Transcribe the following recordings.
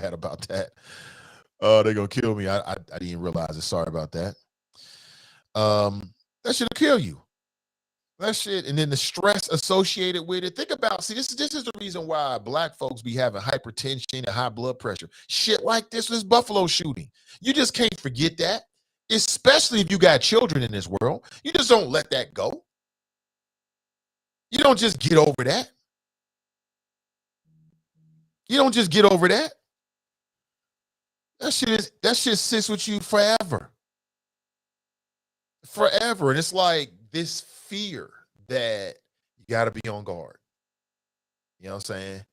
bad about that. They're gonna kill me. I didn't realize it. Sorry about that. That should kill you. That shit, and then the stress associated with it. Think about, see, this is the reason why black folks be having hypertension and high blood pressure. Shit like this Buffalo shooting. You just can't forget that, especially if you got children in this world. You just don't let that go. You don't just get over that. You don't just get over that. That shit sits with you forever. Forever. And it's like this fear that you got to be on guard. You know what I'm saying?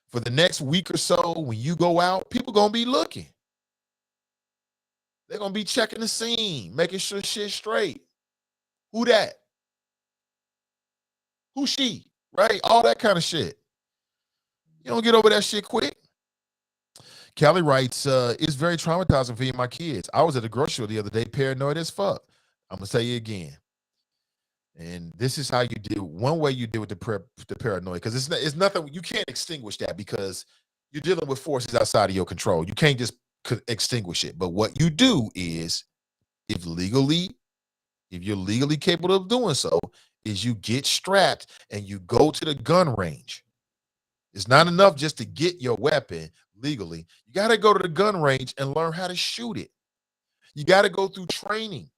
For the next week or so, when you go out, people going to be looking. They're going to be checking the scene, making sure shit's straight. Who that? Who she? Right? All that kind of shit. You don't get over that shit quick. Callie writes, it's very traumatizing for me and my kids. I was at the grocery store the other day, paranoid as fuck. I'm going to tell you again. And this is how you deal. One way you deal with the paranoia, because it's nothing. You can't extinguish that because you're dealing with forces outside of your control. You can't just extinguish it. But what you do is, if you're legally capable of doing so, is you get strapped and you go to the gun range. It's not enough just to get your weapon legally. You got to go to the gun range and learn how to shoot it. You got to go through training.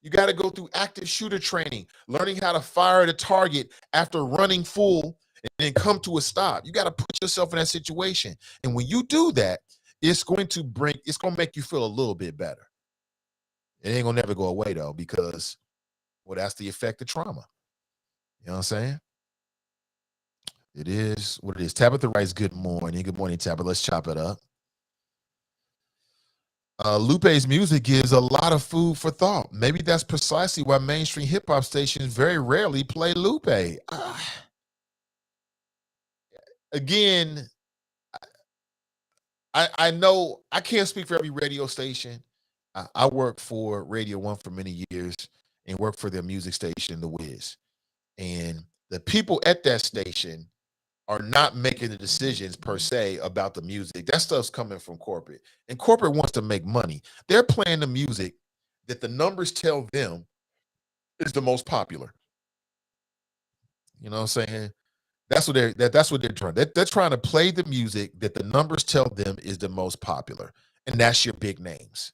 You got to go through active shooter training, learning how to fire at a target after running full and then come to a stop. You got to put yourself in that situation. And when you do that, it's going to make you feel a little bit better. It ain't going to never go away, though, because, well, that's the effect of trauma. You know what I'm saying? It is what it is. Tabitha writes, good morning. Good morning, Tabitha. Let's chop it up. Lupe's music gives a lot of food for thought. Maybe that's precisely why mainstream hip-hop stations very rarely play Lupe. Again, I know I can't speak for every radio station. I worked for Radio 1 for many years and worked for their music station, The Wiz. And the people at that station are not making the decisions per se about the music. That stuff's coming from corporate. And corporate wants to make money. They're playing the music that the numbers tell them is the most popular. You know what I'm saying? That's what they're trying. They're trying to play the music that the numbers tell them is the most popular. And that's your big names.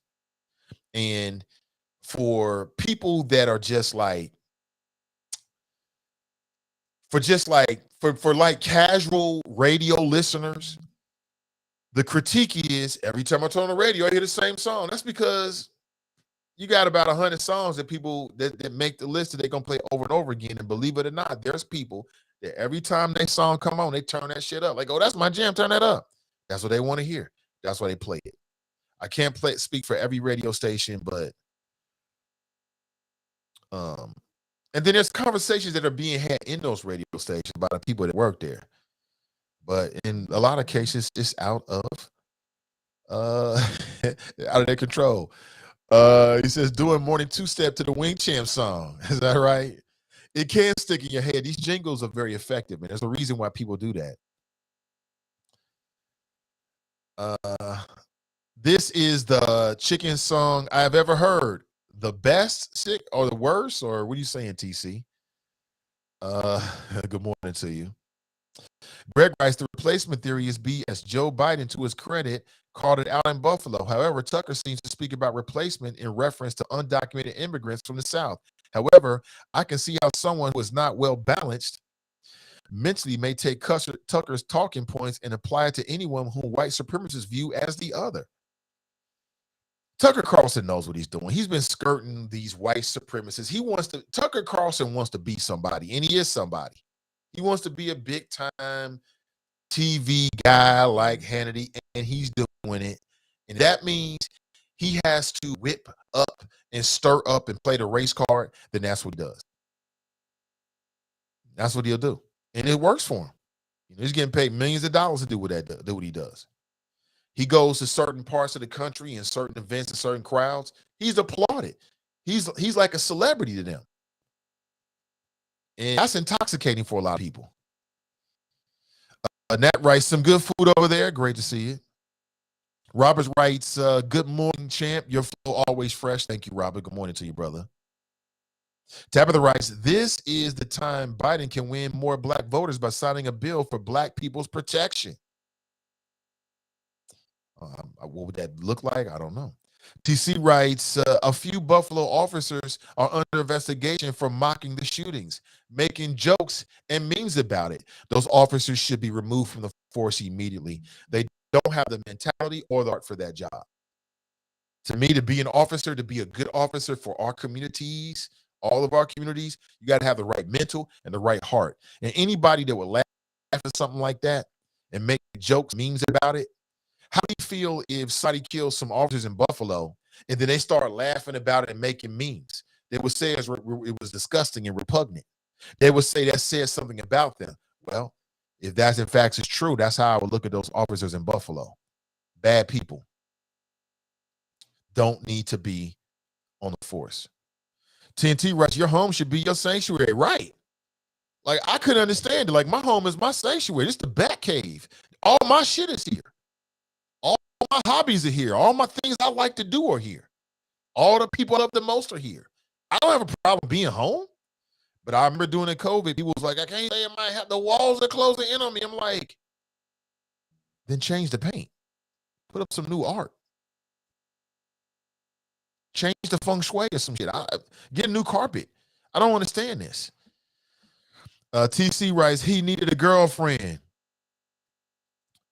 And for people that are just like, for casual radio listeners, the critique is every time I turn on the radio, I hear the same song. That's because you got about 100 songs that people that make the list that they're going to play over and over again. And believe it or not, there's people that every time their song come on, they turn that shit up. Like, oh, that's my jam, turn that up. That's what they want to hear. That's why they play it. I can't speak for every radio station, but and then there's conversations that are being had in those radio stations by the people that work there. But in a lot of cases, it's out of their control. He says, doing morning two-step to the Wing Champ song. Is that right? It can stick in your head. These jingles are very effective, and there's a reason why people do that. This is the chicken song I've ever heard. The best, sick, or the worst, or what are you saying, TC? Good morning to you. Greg writes, the replacement theory is BS. Joe Biden, to his credit, called it out in Buffalo. However, Tucker seems to speak about replacement in reference to undocumented immigrants from the South. However, I can see how someone who is not well balanced mentally may take Tucker's talking points and apply it to anyone whom white supremacists view as the other. Tucker Carlson knows what he's doing. He's been skirting these white supremacists. Tucker Carlson wants to be somebody, and he is somebody. He wants to be a big time TV guy like Hannity, and he's doing it. And that means he has to whip up and stir up and play the race card. Then that's what he does. That's what he'll do. And it works for him. He's getting paid millions of dollars to do what he does. He goes to certain parts of the country and certain events and certain crowds. He's applauded. He's like a celebrity to them. And that's intoxicating for a lot of people. Nat writes, some good food over there. Great to see it. Robert writes, good morning, champ. Your flow always fresh. Thank you, Robert. Good morning to you, brother. Tabitha writes, this is the time Biden can win more black voters by signing a bill for black people's protection. What would that look like? I don't know. TC writes, a few Buffalo officers are under investigation for mocking the shootings, making jokes and memes about it. Those officers should be removed from the force immediately. They don't have the mentality or the heart for that job. To me, to be an officer, to be a good officer for our communities, all of our communities, you got to have the right mental and the right heart. And anybody that would laugh at something like that and make jokes, memes about it, how do you feel if somebody kills some officers in Buffalo and then they start laughing about it and making memes? They would say it was disgusting and repugnant. They would say that says something about them. Well, if that's in fact is true, that's how I would look at those officers in Buffalo. Bad people. Don't need to be on the force. TNT writes, your home should be your sanctuary. Right. Like, I couldn't understand it. Like, my home is my sanctuary. It's the Bat Cave. All my shit is here. All my hobbies are here. All my things I like to do are here. All the people I love the most are here. I don't have a problem being home. But I remember doing the COVID, people was like, I can't stay in my house. The walls are closing in on me. I'm like, then change the paint. Put up some new art. Change the feng shui or some shit. Get a new carpet. I don't understand this. TC writes, he needed a girlfriend.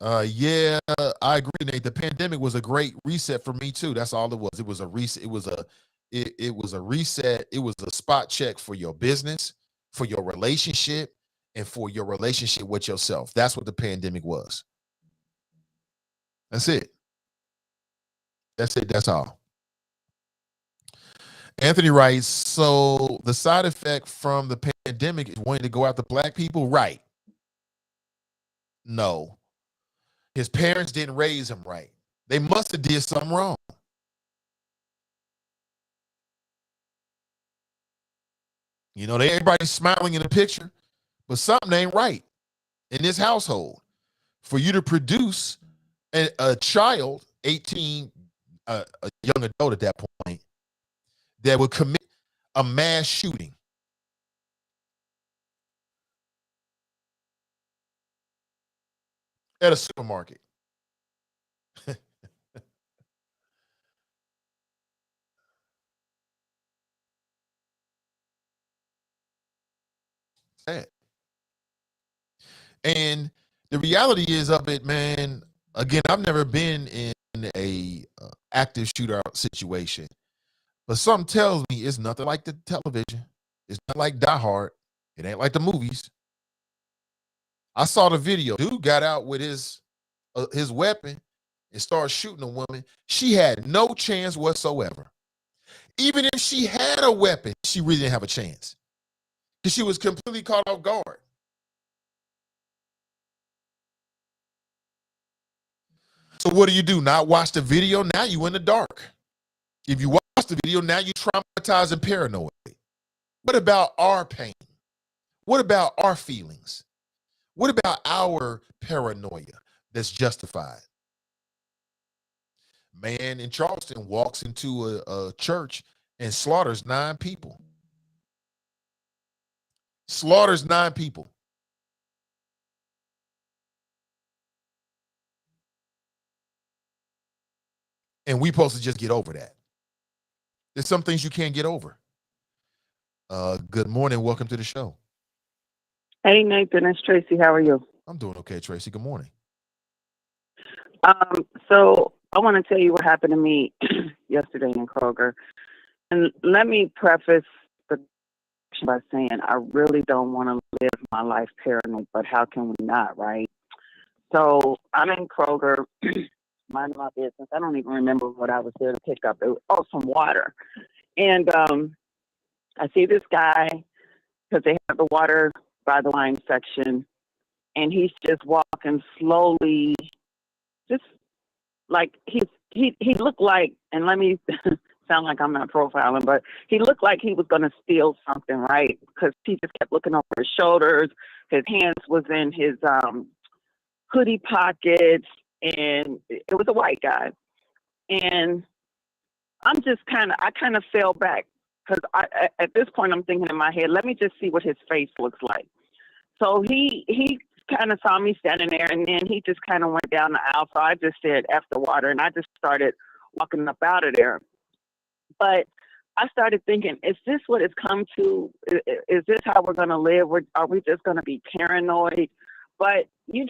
Yeah, I agree, Nate. The pandemic was a great reset for me too. That's all it was. It was a reset. It was a reset. It was a spot check for your business, for your relationship, and for your relationship with yourself. That's what the pandemic was. That's it. That's it. That's all. Anthony writes, so the side effect from the pandemic is wanting to go after black people? Right. No. His parents didn't raise him right. They must have did something wrong. You know, everybody's smiling in the picture, but something ain't right in this household. For you to produce a child, 18, a young adult at that point, that would commit a mass shooting. At a supermarket. Sad. And the reality is of it, man, again, I've never been in a active shootout situation, but something tells me it's nothing like the television. It's not like Die Hard. It ain't like the movies. I saw the video. Dude got out with his weapon and started shooting a woman. She had no chance whatsoever. Even if she had a weapon, she really didn't have a chance because she was completely caught off guard. So what do? Not watch the video? Now you in the dark. If you watch the video, now you traumatized and paranoid. What about our pain? What about our feelings? What about our paranoia that's justified? Man in Charleston walks into a church and slaughters 9 people. Slaughters 9 people. And we supposed to just get over that. There's some things you can't get over. Good morning. Welcome to the show. Hey, Nathan. It's Tracy. How are you? I'm doing okay, Tracy. Good morning. So I want to tell you what happened to me yesterday in Kroger. And let me preface the by saying I really don't want to live my life paranoid, but how can we not, right? So I'm in Kroger, minding my business. I don't even remember what I was there to pick up. Some water. And I see this guy, because they have the water by the wine section, and he's just walking slowly, just like he looked like, and let me sound like I'm not profiling, but he looked like he was going to steal something, right? Because he just kept looking over his shoulders. His hands was in his hoodie pockets, and it was a white guy. And I kind of fell back because at this point I'm thinking in my head, let me just see what his face looks like. So he kind of saw me standing there, and then he just kind of went down the aisle. So I just said, F the water, and I just started walking up out of there. But I started thinking, is this what it's come to? Is this how we're going to live? Are we just going to be paranoid? But you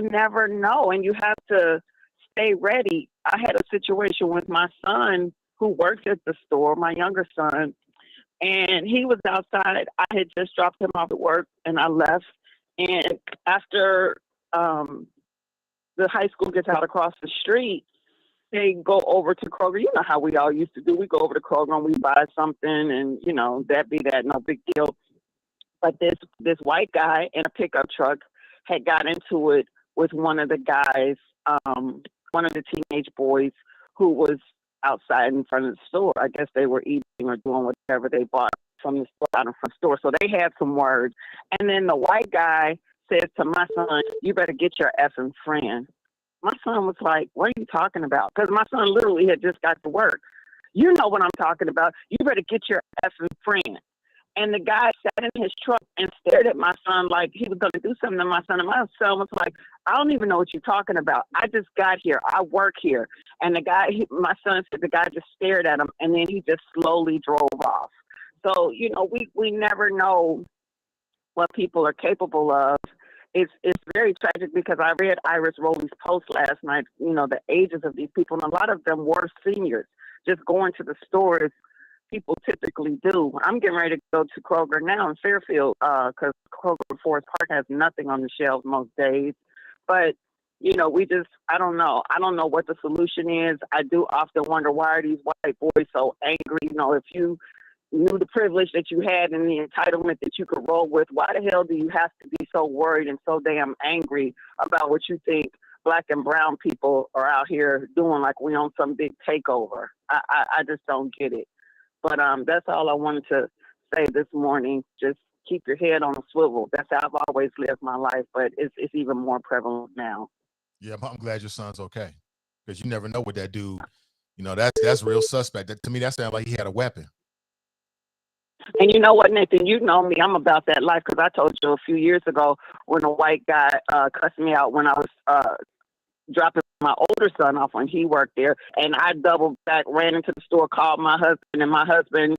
never know, and you have to stay ready. I had a situation with my son who works at the store, my younger son, and he was outside. I had just dropped him off at work, and I left. And after the high school gets out across the street, they go over to Kroger. You know how we all used to do. We go over to Kroger and we buy something, and that be that, no big deal. But this white guy in a pickup truck had got into it with one of the guys, one of the teenage boys who was outside in front of the store. I guess they were eating or doing whatever they bought from the store, out in front of the store. So they had some words. And then the white guy says to my son, "You better get your effing friend." My son was like, "What are you talking about?" Because my son literally had just got to work. "You know what I'm talking about. You better get your effing friend." And the guy sat in his truck and stared at my son like he was going to do something to my son. And my son was like, "I don't even know what you're talking about. I just got here. I work here." And my son said the guy just stared at him, and then he just slowly drove off. So, we never know what people are capable of. It's very tragic because I read Iris Rowley's post last night, the ages of these people, and a lot of them were seniors, just going to the stores people typically do. I'm getting ready to go to Kroger now in Fairfield because Kroger Forest Park has nothing on the shelves most days. But, I don't know. I don't know what the solution is. I do often wonder, why are these white boys so angry? If you knew the privilege that you had and the entitlement that you could roll with, why the hell do you have to be so worried and so damn angry about what you think Black and brown people are out here doing, like we on some big takeover? I just don't get it. But that's all I wanted to say this morning. Just keep your head on a swivel. That's how I've always lived my life, but it's even more prevalent now. Yeah, I'm glad your son's okay, because you never know what that dude. That's real suspect. To me, that sounds like he had a weapon. And you know what, Nathan? You know me. I'm about that life, because I told you a few years ago when a white guy cussed me out when I was dropping my older son off when he worked there, and I doubled back, ran into the store, called my husband, and my husband,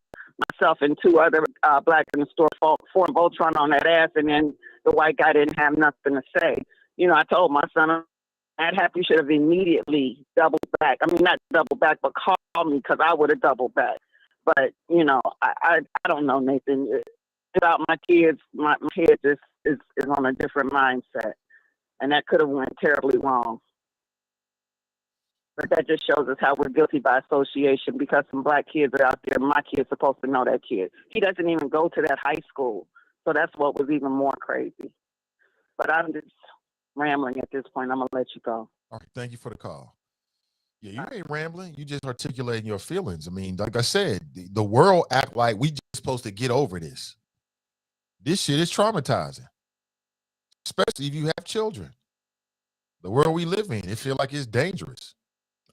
myself, and two other Blacks in the store formed Voltron on that ass, and then the white guy didn't have nothing to say. I told my son, "I'd happy you should have immediately doubled back. I mean, not double back, but call me, because I would have doubled back." But I don't know, Nathan. About my kids, my kid is on a different mindset, and that could have went terribly wrong. But that just shows us how we're guilty by association, because some Black kids are out there. My kid's supposed to know that kid. He doesn't even go to that high school. So that's what was even more crazy. But I'm just rambling at this point. I'm going to let you go. All right. Thank you for the call. Yeah, you ain't rambling. You just articulating your feelings. I mean, like I said, the world act like we just supposed to get over this. This shit is traumatizing, especially if you have children. The world we live in, it feel like it's dangerous.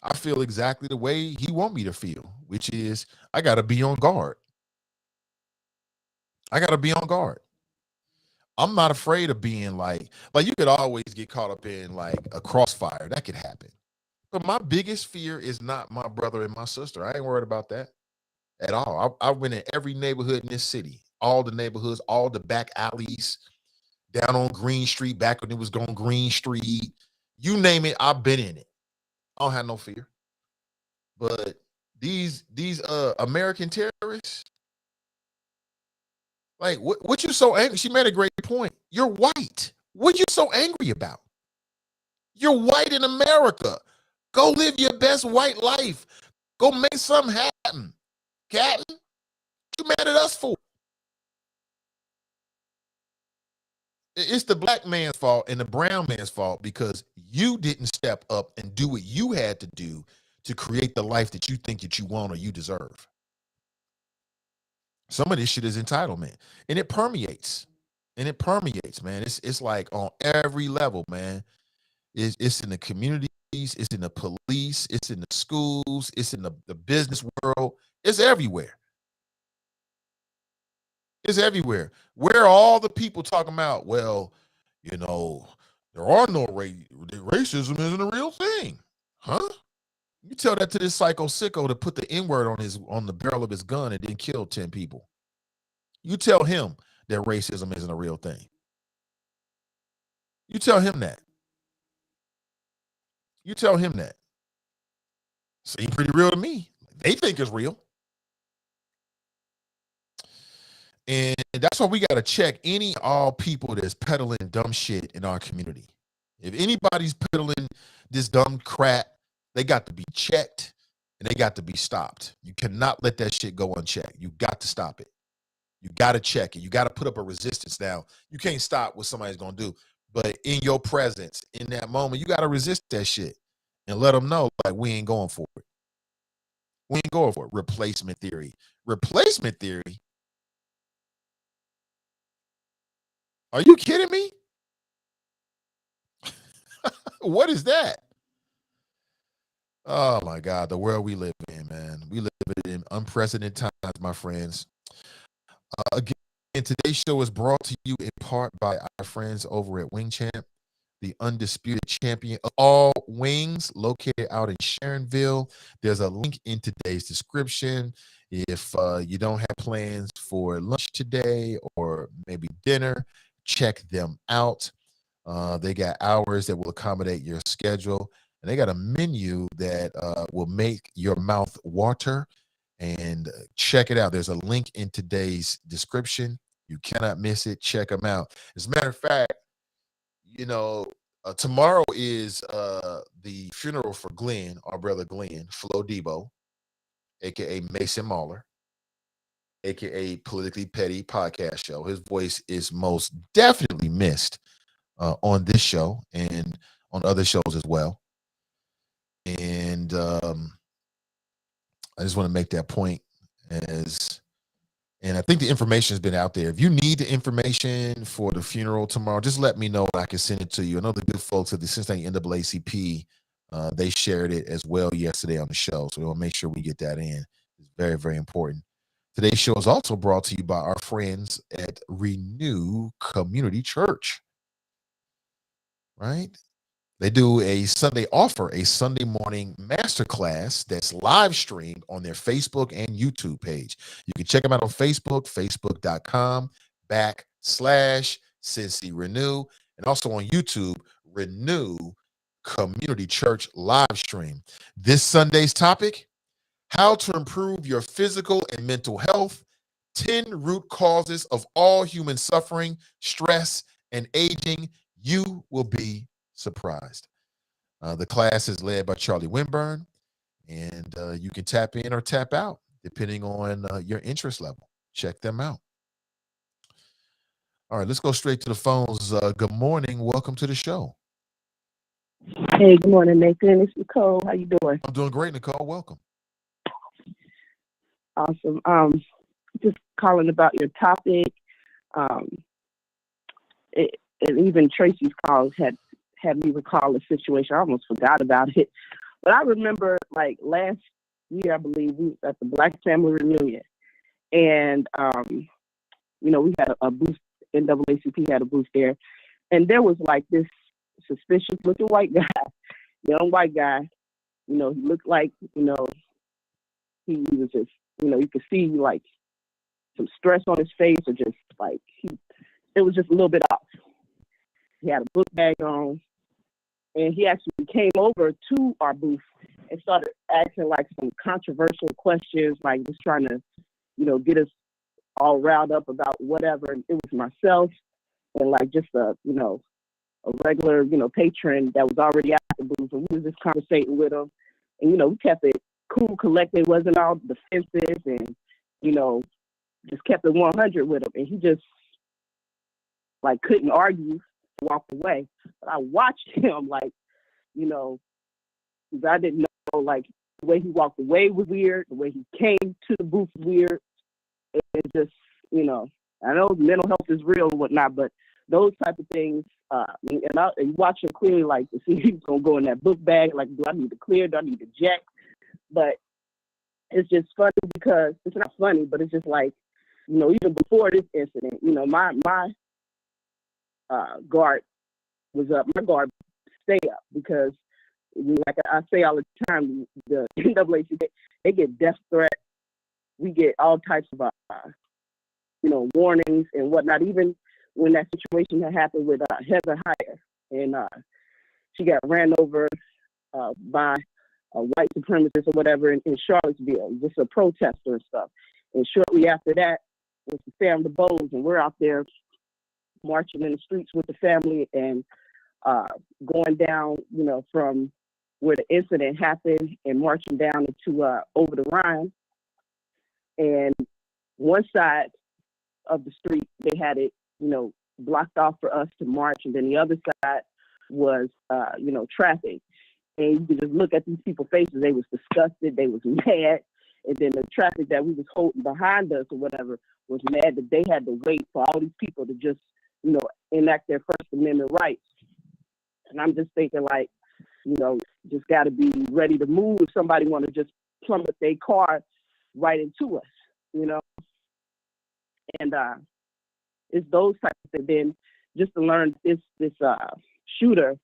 I feel exactly the way he want me to feel, which is I got to be on guard. I got to be on guard. I'm not afraid of being like you could always get caught up in like a crossfire. That could happen. But my biggest fear is not my brother and my sister. I ain't worried about that at all. I went in every neighborhood in this city, all the neighborhoods, all the back alleys, down on Green Street, back when it was going Green Street. You name it, I've been in it. I don't have no fear. But these American terrorists, like what you so angry? She made a great point. You're white. What you so angry about? You're white in America. Go live your best white life. Go make something happen. Captain, what you mad at us for? It's the Black man's fault and the brown man's fault, because you didn't step up and do what you had to do to create the life that you think that you want or you deserve. Some of this shit is entitlement, and it permeates. And it permeates, man. It's like on every level, man. It's in the community. it's in the police, it's in the schools, it's in the business world. It's everywhere. It's everywhere. Where are all the people talking about, well, you know, there are no racism isn't a real thing. Huh? You tell that to this psycho sicko that put the N-word on the barrel of his gun and then killed 10 people. You tell him that racism isn't a real thing. You tell him that. You tell him that. Seems pretty real to me. They think it's real. And that's why we got to check all people that's peddling dumb shit in our community. If anybody's peddling this dumb crap, they got to be checked and they got to be stopped. You cannot let that shit go unchecked. You got to stop it. You got to check it. You got to put up a resistance. Now, you can't stop what somebody's going to do, but in your presence, in that moment, you got to resist that shit and let them know, like, we ain't going for it. We ain't going for it. Replacement theory. Replacement theory? Are you kidding me? What is that? Oh my God, the world we live in, man. We live in unprecedented times, my friends. Again, today's show is brought to you in part by our friends over at Wing Champ, the undisputed champion of all wings, located out in Sharonville. There's a link in today's description. If you don't have plans for lunch today or maybe dinner, check them out. They got hours that will accommodate your schedule, and they got a menu that will make your mouth water. And check it out. There's a link in today's description. You cannot miss it. Check them out. As a matter of fact, you know, tomorrow is the funeral for Glenn, our brother Glenn, Flo Debo, aka Mason Mahler, aka Politically Petty Podcast Show. His voice is most definitely missed on this show and on other shows as well. And I just want to make that point and I think the information has been out there. If you need the information for the funeral tomorrow, just let me know and I can send it to you. I know the good folks at the Cincinnati NAACP, they shared it as well yesterday on the show. So we'll make sure we get that in. It's very, very important. Today's show is also brought to you by our friends at Renew Community Church. Right? They do a Sunday morning masterclass that's live streamed on their Facebook and YouTube page. You can check them out on Facebook, facebook.com/Cincy Renew, and also on YouTube, Renew Community Church live stream. This Sunday's topic, how to improve your physical and mental health, 10 root causes of all human suffering, stress, and aging. You will be surprised. The class is led by Charlie Winburn, and you can tap in or tap out depending on your interest level. Check them out. All right, let's go straight to the phones. Good morning. Welcome to the show. Hey, good morning, Nathan. It's Nicole. How you doing? I'm doing great, Nicole. Welcome. Awesome. Just calling about your topic. And even Tracy's calls had me recall a situation. I almost forgot about it. But I remember, like, last year, I believe, we was at the Black Family Reunion. And, we had a booth, NAACP had a booth there. And there was, like, this suspicious-looking white guy, young white guy. He looked like, he was just, you could see, like, some stress on his face or just, like, it was just a little bit off. He had a book bag on, and he actually came over to our booth and started asking like some controversial questions, like just trying to, get us all riled up about whatever. And it was myself and like just a regular, patron that was already at the booth, and we was just conversating with him, and we kept it cool, collected, wasn't all defensive, and just kept it 100 with him, and he just like couldn't argue. Walked away. But I watched him like, because I didn't know, like, the way he walked away was weird. The way he came to the booth was weird. It just, I know mental health is real and whatnot, but those type of things. And you watch it clearly, like to see who's gonna go in that book bag. Like, do I need to clear? Do I need to jack? But it's just funny because it's not funny, but it's just like, even before this incident, my guard was up. My guard stay up because, like I say all the time, the NAACP, they get death threats. We get all types of, warnings and whatnot. Even when that situation had happened with Heather Heyer, and she got ran over by a white supremacist or whatever in Charlottesville, just a protester and stuff. And shortly after that was the Sam DeBose, and we're out there marching in the streets with the family and going down, from where the incident happened and marching down into over the Rhine. And one side of the street, they had it, blocked off for us to march, and then the other side was, traffic. And you could just look at these people's faces. They was disgusted. They was mad. And then the traffic that we was holding behind us or whatever was mad that they had to wait for all these people to just, enact their First Amendment rights. And I'm just thinking, like, just got to be ready to move if somebody want to just plummet their car right into us, And it's those types of things. Then just to learn this shooter,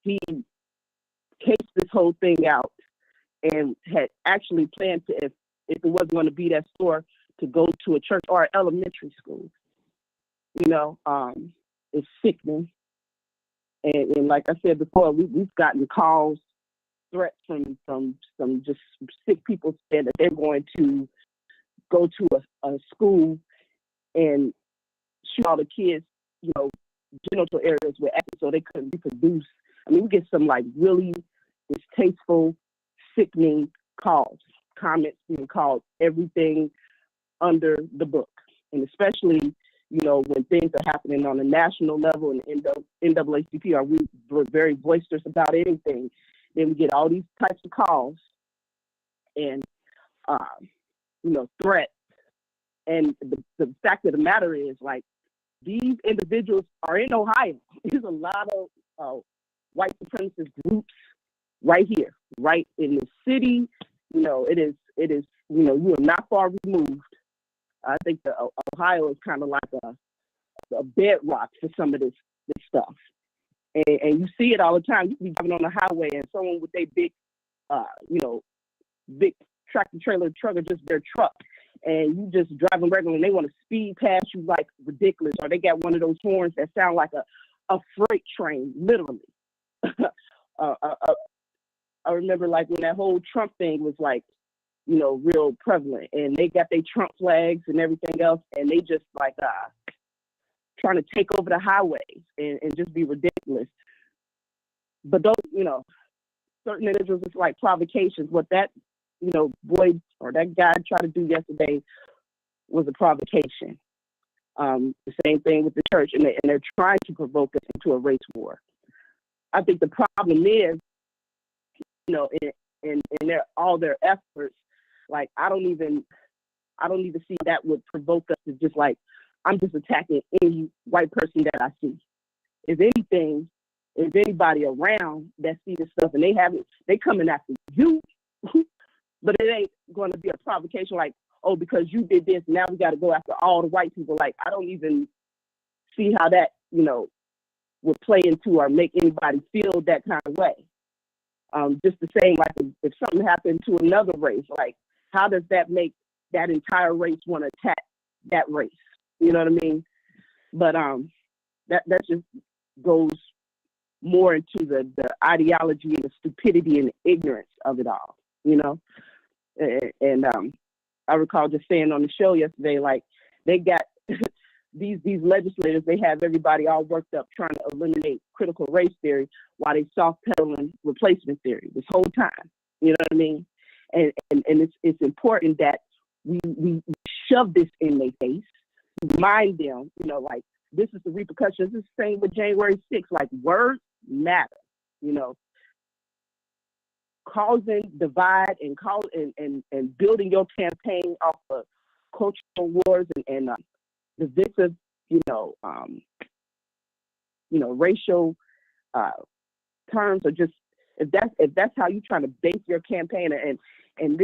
he cased this whole thing out and had actually planned to, if it wasn't going to be that store, to go to a church or elementary school. It's sickening. And like I said before, we've gotten calls, threats from some just sick people saying that they're going to go to a school and shoot all the kids, genital areas with acid so they couldn't reproduce. I mean, we get some like really distasteful, sickening comments being called everything under the book. And especially, when things are happening on a national level and NAACP we're very boisterous about anything, then we get all these types of calls and, threats. And the fact of the matter is, like, these individuals are in Ohio. There's a lot of white supremacist groups right here, right in the city. It is, you are not far removed. I think Ohio is kind of like a bedrock for some of this stuff. And you see it all the time. You can be driving on the highway and someone with a big, big tractor trailer truck or just their truck, and you just driving regular and they want to speed past you like ridiculous, or they got one of those horns that sound like a freight train, literally. I remember like when that whole Trump thing was like, real prevalent, and they got their Trump flags and everything else, and they just like trying to take over the highways and just be ridiculous. But those, certain individuals, it's like provocations. What that, boy or that guy tried to do yesterday was a provocation. The same thing with the church, and they're trying to provoke us into a race war. I think the problem is, in all their efforts, like I don't even see that would provoke us to just like, I'm just attacking any white person that I see. If anything, if anybody around that see this stuff and they coming after you, but it ain't going to be a provocation like, oh, because you did this, now we got to go after all the white people. Like, I don't even see how that, would play into or make anybody feel that kind of way. Just the same, like if something happened to another race, like how does that make that entire race want to attack that race? You know what I mean? But that just goes more into the ideology and the stupidity and the ignorance of it all, And I recall just saying on the show yesterday, like they got these legislators, they have everybody all worked up trying to eliminate critical race theory while they soft pedaling replacement theory this whole time. You know what I mean? And it's important that we shove this in their face, remind them, like this is the repercussions. This is the same with January 6th, like words matter, causing divide and building your campaign off of cultural wars and divisive, racial terms, or just if that's how you're trying to base your campaign. And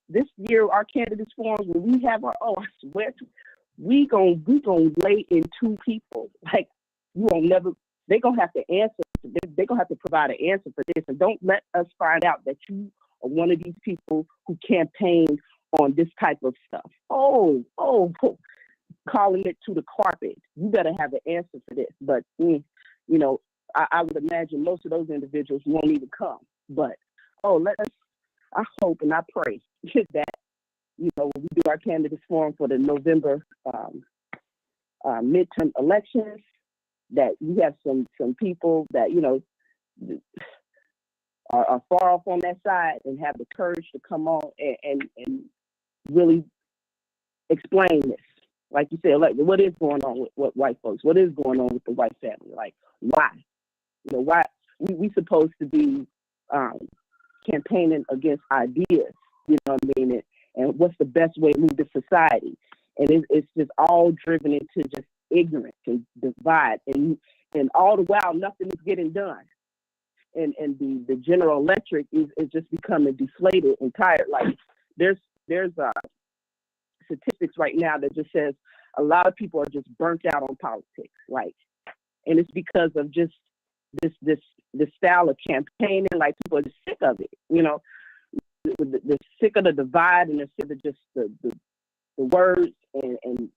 this year, our candidates forums, when we have I swear, we gonna lay in two people. Like, you won't never. They're gonna have to answer. They're gonna have to provide an answer for this, and don't let us find out that you are one of these people who campaigned on this type of stuff. Calling it to the carpet. You better have an answer for this. But I would imagine most of those individuals won't even come. But I hope and I pray that when we do our candidates forum for the November midterm elections, that we have some people that are far off on that side and have the courage to come on and really explain this. Like you said, like, what is going on with white folks? What is going on with the white family? Like, why? Why we supposed to be campaigning against ideas? You know what I mean? And what's the best way to move the society? And it's just all driven into just ignorance and divide, and all the while nothing is getting done. And the General Electric is just becoming deflated and tired. Like, there's statistics right now that just says a lot of people are just burnt out on politics. Like, and it's because of just this style of campaigning. Like, people are just sick of it. They're sick of the divide, and they're sick of just the words and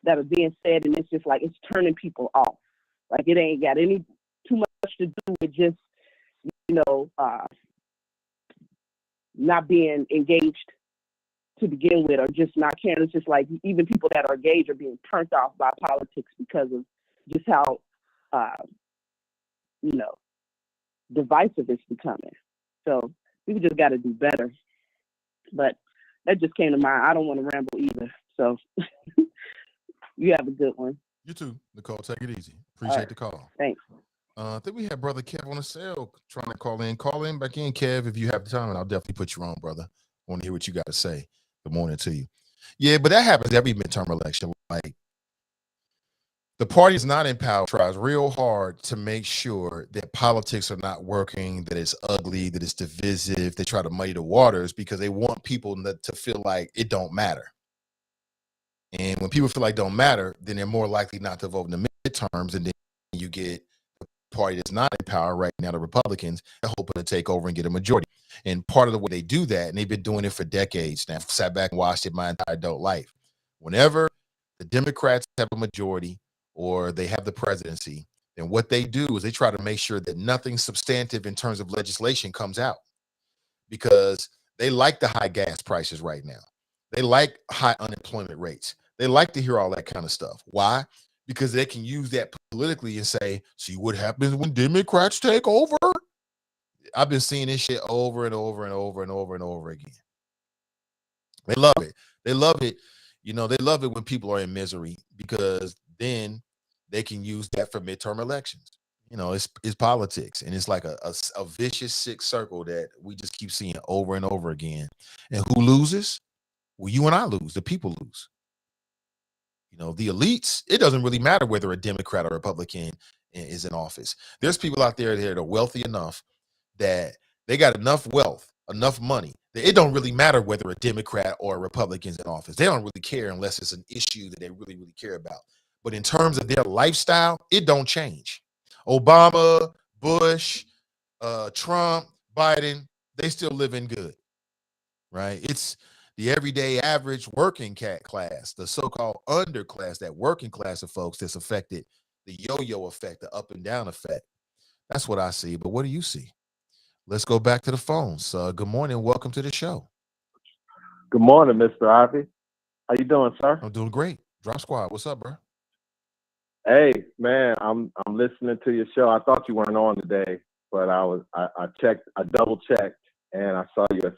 that are being said, and it's just like it's turning people off. Like, it ain't got any too much to do with just not being engaged to begin with, or just not caring. It's just like even people that are engaged are being turned off by politics because of just how divisive it's becoming. So we just got to do better. But that just came to mind. I don't want to ramble either. So you have a good one. You too, Nicole. Take it easy. Appreciate the call. Thanks. I think we have Brother Kev on the cell trying to call in. Call in back in, Kev, if you have the time, and I'll definitely put you on, brother. I want to hear what you got to say. Good morning to you. Yeah, but that happens every midterm election. Like, the party is not in power, tries real hard to make sure that politics are not working, that it's ugly, that it's divisive. They try to muddy the waters because they want people to feel like it don't matter. And when people feel like it don't matter, then they're more likely not to vote in the midterms, and then you get the party that's not in power right now, the Republicans, are hoping to take over and get a majority. And part of the way they do that, and they've been doing it for decades now, I've sat back and watched it my entire adult life. Whenever the Democrats have a majority or they have the presidency, then what they do is they try to make sure that nothing substantive in terms of legislation comes out, because they like the high gas prices right now. They like high unemployment rates. They like to hear all that kind of stuff. Why? Because they can use that politically and say, see what happens when Democrats take over? I've been seeing this shit over and over and over and over and over again. They love it. They love it. They love it when people are in misery, because then they can use that for midterm elections. It's politics, and it's like a vicious, sick circle that we just keep seeing over and over again. And who loses? Well, you and I lose. The people lose. The elites, it doesn't really matter whether a Democrat or Republican is in office. There's people out there that are wealthy enough that they got enough wealth, enough money, that it don't really matter whether a Democrat or a Republican's in office. They don't really care unless it's an issue that they really, really care about. But in terms of their lifestyle, it don't change. Obama, Bush, Trump, Biden, they still living good, right? It's the everyday average working class, the so-called underclass, that working class of folks that's affected, the yo-yo effect, the up and down effect. That's what I see. But what do you see? Let's go back to the phones. Good morning. Welcome to the show. Good morning, Mr. Ivey. How you doing, sir? I'm doing great. Drop Squad. What's up, bro? Hey, man, I'm listening to your show. I thought you weren't on today, but I double checked, and I saw you at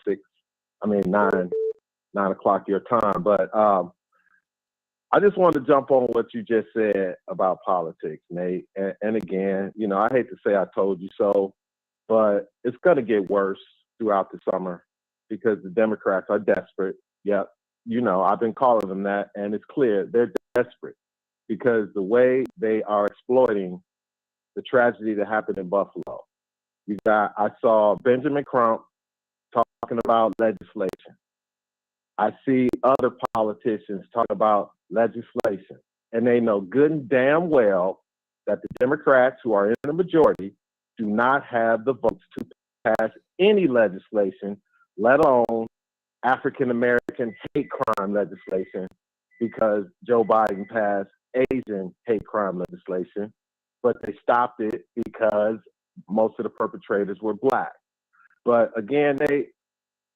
9 o'clock your time. But I just wanted to jump on what you just said about politics, Nate. And again, I hate to say I told you so, but it's going to get worse throughout the summer because the Democrats are desperate. Yep. I've been calling them that, and it's clear they're desperate because the way they are exploiting the tragedy that happened in Buffalo. I saw Benjamin Crump talking about legislation. I see other politicians talk about legislation, and they know good and damn well that the Democrats, who are in the majority, do not have the votes to pass any legislation, let alone African-American hate crime legislation, because Joe Biden passed Asian hate crime legislation, but they stopped it because most of the perpetrators were Black. But again,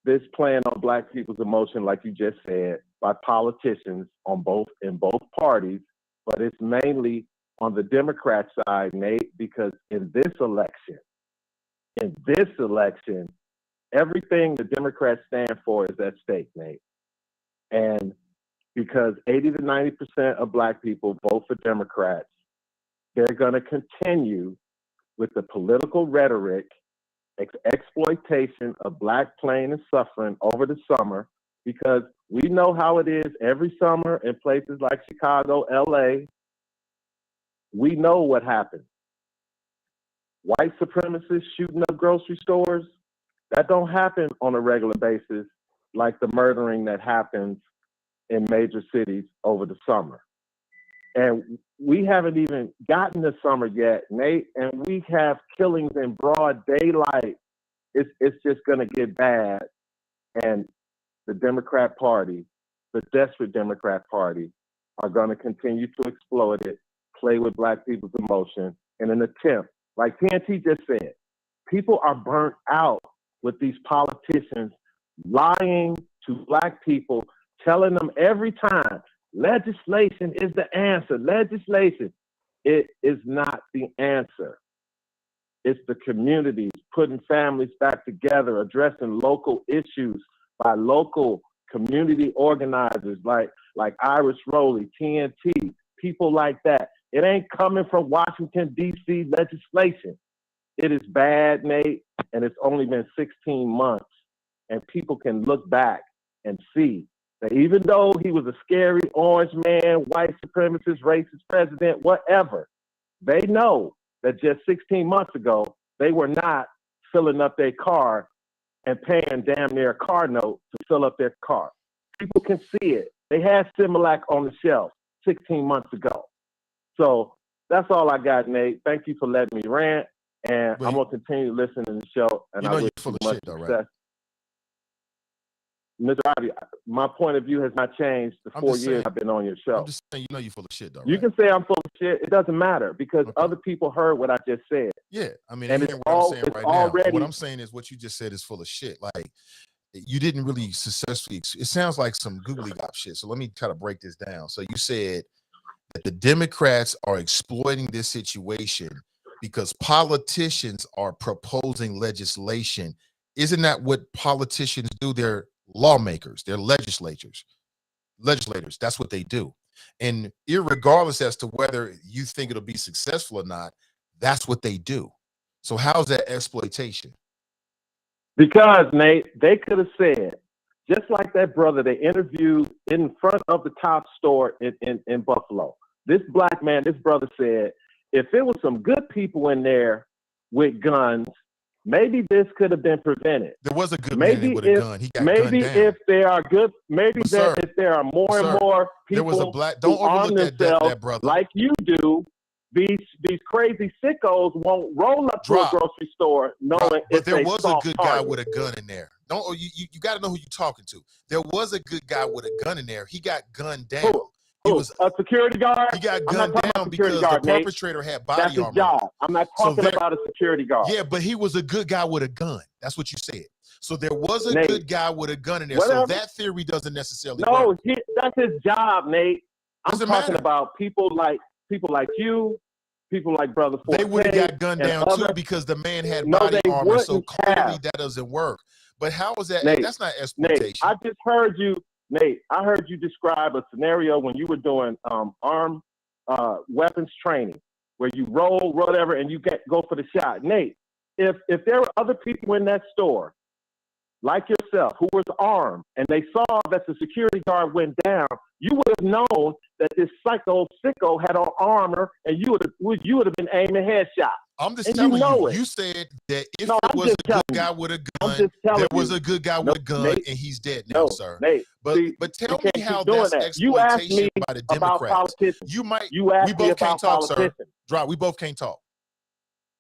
this playing on Black people's emotion, like you just said, by politicians in both parties, but it's mainly on the Democrat side, Nate, because in this election, everything the Democrats stand for is at stake, Nate. And because 80 to 90% of Black people vote for Democrats, they're going to continue with the political rhetoric, exploitation of Black pain and suffering over the summer, because we know how it is every summer in places like Chicago, LA. We know what happens. White supremacists shooting up grocery stores, that don't happen on a regular basis like the murdering that happens in major cities over the summer. And we haven't even gotten to summer yet, Nate, and we have killings in broad daylight. It's just going to get bad. And the Democrat Party, the desperate Democrat Party, are going to continue to exploit it, play with Black people's emotion in an attempt. Like TNT just said, people are burnt out with these politicians lying to Black people, telling them every time, legislation is the answer. Legislation. It is not the answer. It's the communities putting families back together, addressing local issues by local community organizers like Iris Rowley, TNT, people like that. It ain't coming from Washington, D.C. legislation. It is bad, Nate, and it's only been 16 months. And people can look back and see that even though he was a scary orange man, white supremacist, racist president, whatever, they know that just 16 months ago, they were not filling up their car and paying damn near a car note to fill up their car. People can see it. They had Similac on the shelf 16 months ago. So that's all I got, Nate. Thank you for letting me rant, and I'm going to continue listening to the show, and I wish you much success. Right? Mr. Ivey, my point of view has not changed the 4 years I've been on your show. I'm just saying, you're full of shit, though. Right? You can say I'm full of shit. It doesn't matter because other people heard what I just said. Yeah, I mean, and it's what I'm saying right now. What I'm saying is what you just said is full of shit. Like, you didn't really successfully. It sounds like some googly gop shit. So let me try to break this down. So you said that the Democrats are exploiting this situation because politicians are proposing legislation. Isn't that what politicians do? They're lawmakers, they're legislators. That's what they do. And irregardless as to whether you think it'll be successful or not, that's what they do. So how's that exploitation? Because, Nate, they could have said, just like that brother they interviewed in front of the Top store in Buffalo. This Black man, this brother said, if it was some good people in there with guns, maybe this could have been prevented. There was a good man with a gun. He got gunned down. If there are good, if there are more and more people who arm themselves like you do, these crazy sickos won't roll up to a grocery store knowing if there was a good guy with a gun in there. You got to know who you're talking to. There was a good guy with a gun in there. He got gunned down. He was a security guard. He got gunned down because the perpetrator had body armor. That's his job. I'm not talking about a security guard. Yeah, but he was a good guy with a gun. That's what you said. So there was a good guy with a gun in there. So that theory doesn't necessarily work. No, that's his job, Nate. I'm talking about people like you, people like Brother Forte. They would have got gunned down too because the man had body armor. So clearly that doesn't work. But how is that? Nate, that's not exploitation. Nate, I just heard you. Nate, I heard you describe a scenario when you were doing armed weapons training, where you roll, whatever, and you go for the shot. Nate, if there were other people in that store, like yourself, who was armed, and they saw that the security guard went down, you would have known that this sicko had on armor, and you would have been aiming headshots. I'm just And telling you. it. You said that if No, it was a good guy with a gun, there was a good guy with a gun, Nate, and he's dead now, sir. Nate, but tell me how that's exploitation by the Democrats. We both can't talk, sir. Drop. We both can't talk.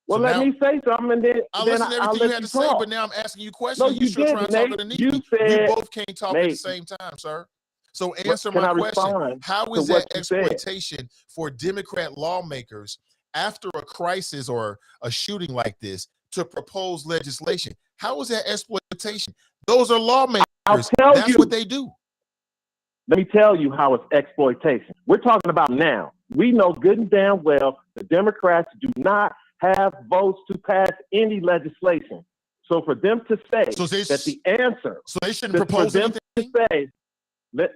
Well, let me say something, and then I listened to everything you had to say, but now I'm asking you questions. No, you sure trying to talk underneath me. We both can't talk at the same time, sir. So answer my question. How is that exploitation for Democrat lawmakers after a crisis or a shooting like this to propose legislation? How is that exploitation? Those are lawmakers. That's what they do. Let me tell you how it's exploitation. We're talking about now. We know good and damn well the Democrats do not have votes to pass any legislation. So for them to say that the answer, so they shouldn't propose anything.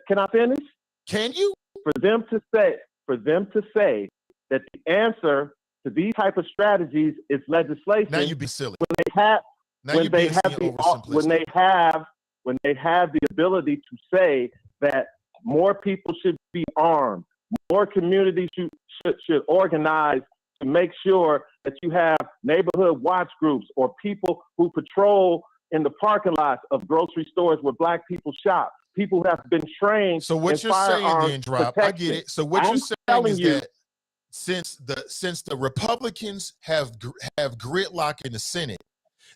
Can I finish? Can you? For them to say that the answer to these type of strategies is legislation. Now you be silly. When they have the ability to say that more people should be armed, more communities should organize to make sure that you have neighborhood watch groups or people who patrol in the parking lots of grocery stores where Black people shop. People have been trained. So what you're saying then, Drop, I get it. So what you're saying is that since the Republicans have gridlock in the Senate,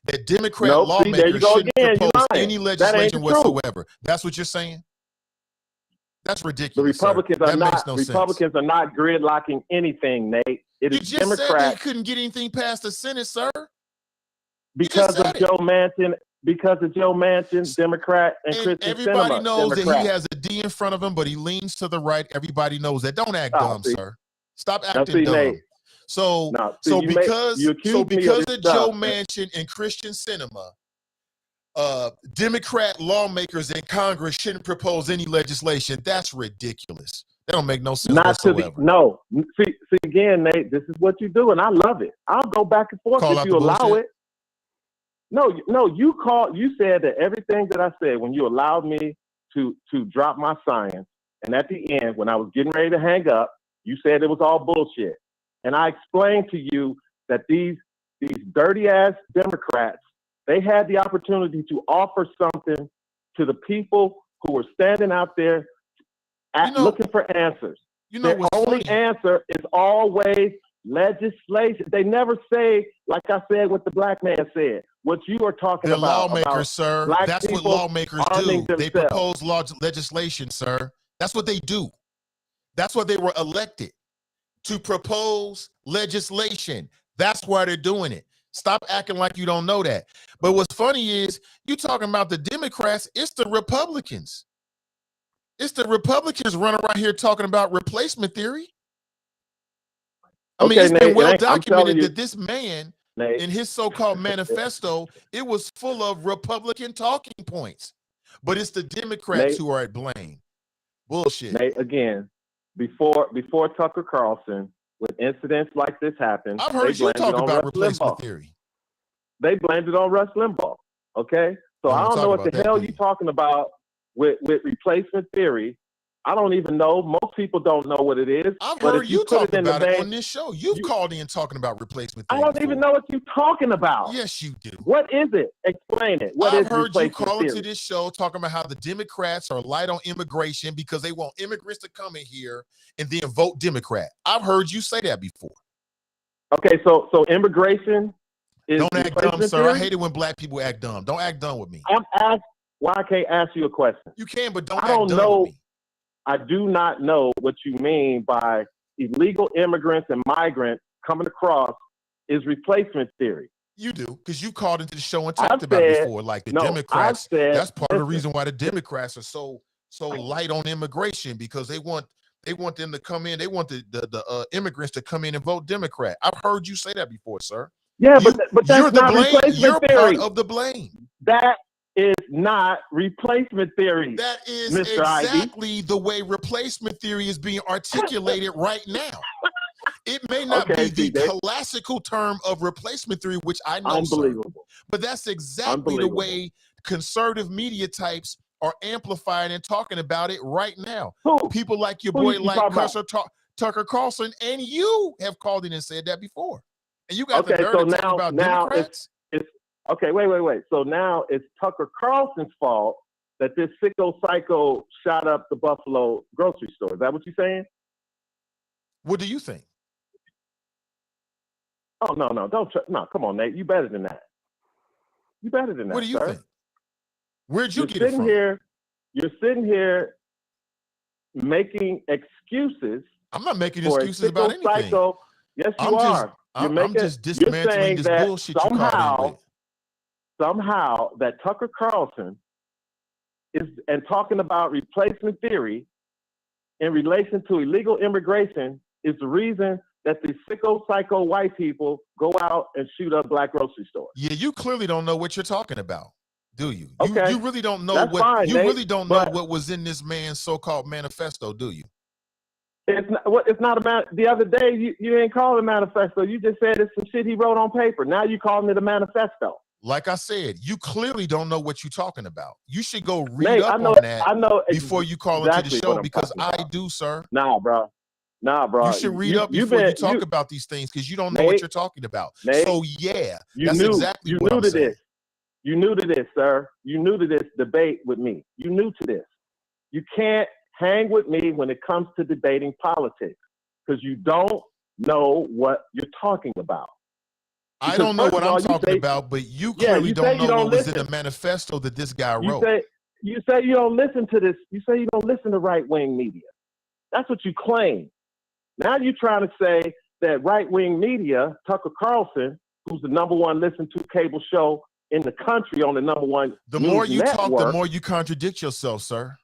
that Democrat lawmakers shouldn't propose any legislation whatsoever. That's what you're saying? That's ridiculous. The Republicans are not gridlocking anything, Nate. It is Democrats. You just said they couldn't get anything past the Senate, sir. Because of Joe Manchin, Democrat, and Kristen everybody Sinema, knows Democrat. that he has a D in front of him, but he leans to the right. Everybody knows that. Don't act dumb, sir. Stop acting dumb. Nate. Because of Joe Manchin and Kristen Sinema, Democrat lawmakers in Congress shouldn't propose any legislation. That's ridiculous. That don't make no sense whatsoever. See again, Nate, this is what you do, and I love it. I'll go back and forth if you allow it. No, you said that everything that I said when you allowed me to drop my science, and at the end, when I was getting ready to hang up, you said it was all bullshit. And I explained to you that these dirty ass Democrats, they had the opportunity to offer something to the people who were standing out there looking for answers. The only answer is always legislation. They never say, like I said, what the black man said. What you are talking about. They're lawmakers, sir. That's what lawmakers do. They propose legislation, sir. That's what they do. That's what they were elected to propose legislation. That's why they're doing it. Stop acting like you don't know that. But what's funny is you talking about the Democrats. It's the Republicans. It's the Republicans running around here talking about replacement theory. I mean, it's been well documented that this man, in his so-called manifesto, it was full of Republican talking points. But it's the Democrats who are at blame. Bullshit. Nate, again, before Tucker Carlson, when incidents like this happen, I've heard you talk about replacement theory. They blamed it on Rush Limbaugh. Okay, so I don't know what the hell you're talking about with replacement theory. I don't even know. Most people don't know what it is. I've heard you talk about it on this show. You've called in talking about replacement theory. I don't even know what you're talking about. Yes, you do. What is it? Explain it. I've heard you call into this show talking about how the Democrats are light on immigration because they want immigrants to come in here and then vote Democrat. I've heard you say that before. Okay, so immigration is don't act dumb, sir. I hate it when black people act dumb. Don't act dumb with me. Why I can't ask you a question? You can, but don't act dumb with me. I do not know what you mean by illegal immigrants and migrants coming across is replacement theory. You do, because you called into the show and talked about it before, like the Democrats. That's part of the reason why the Democrats are so light on immigration, because they want them to come in. They want the immigrants to come in and vote Democrat. I've heard you say that before, sir. Yeah, but that's not replacement You're theory. part of the blame. That is not replacement theory. That is Mr. exactly the way replacement theory is being articulated right now. It may not be the classical term of replacement theory, which I know, sir, but that's exactly the way conservative media types are amplifying and talking about it right now. Who? People like your Who boy, you like talking about? Tucker Carlson, and you have called in and said that before. And you got Okay, the nerve so to talk about Democrats? it's okay, wait. So now it's Tucker Carlson's fault that this sicko psycho shot up the Buffalo grocery store. Is that what you're saying? What do you think? Oh, no, no, come on, Nate. You better than that. You better than that, What do you sir. think? Where'd you You're get it sitting from? You're sitting here making excuses. I'm not making for excuses a about sicko anything. Psycho. Yes, you are. I'm just dismantling this bullshit you called in with. Somehow that Tucker Carlson is and talking about replacement theory in relation to illegal immigration is the reason that the sicko psycho white people go out and shoot up black grocery stores. Yeah, you clearly don't know what you're talking about, do you? Okay. You really don't know That's fine, Nate, really don't know what was in this man's so-called manifesto, do you? It's not about the other day. You ain't called it a manifesto. You just said it's some shit he wrote on paper. Now you calling it a manifesto. Like I said, you clearly don't know what you're talking about. You should go read Nate, up I know, on that I know before you call exactly into the show, what because I'm I do, sir. Nah, bro. You should read up before you talk about these things, because you don't know what you're talking about. Nate, so yeah, that's exactly what I'm saying. You new to this, sir. You new to this debate with me. You new to this. You can't hang with me when it comes to debating politics, because you don't know what you're talking about. I don't know what I'm talking about, but you clearly don't know what was in the manifesto that this guy wrote. You say you don't listen to this. You say you don't listen to right-wing media. That's what you claim. Now you're trying to say that right-wing media, Tucker Carlson, who's the #1 listened to cable show in the country on the #1 The more you network, talk, the more you contradict yourself, sir.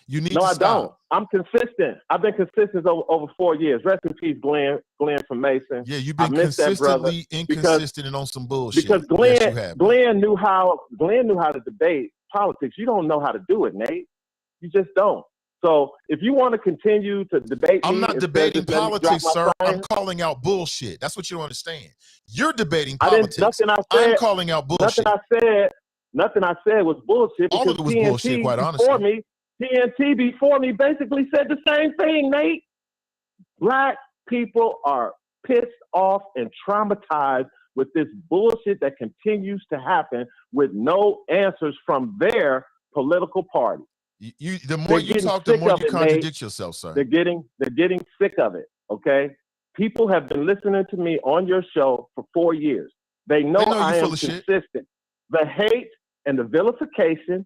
You need to stop. No, I don't. I'm consistent. I've been consistent over 4 years. Rest in peace, Glenn from Mason. Yeah, you've been consistently inconsistent and on some bullshit. Because Glenn knew how to debate politics. You don't know how to do it, Nate. You just don't. So if you want to continue to debate, I'm not debating politics, sir. I'm calling out bullshit. That's what you don't understand. You're debating politics. I'm calling out bullshit. Nothing I said was bullshit. All of it was bullshit, quite honestly. TNT before me basically said the same thing, Nate. Black people are pissed off and traumatized with this bullshit that continues to happen with no answers from their political party. The more you talk, the more you contradict yourself, sir. They're getting sick of it, okay? People have been listening to me on your show for 4 years. They know I am consistent. The hate and the vilification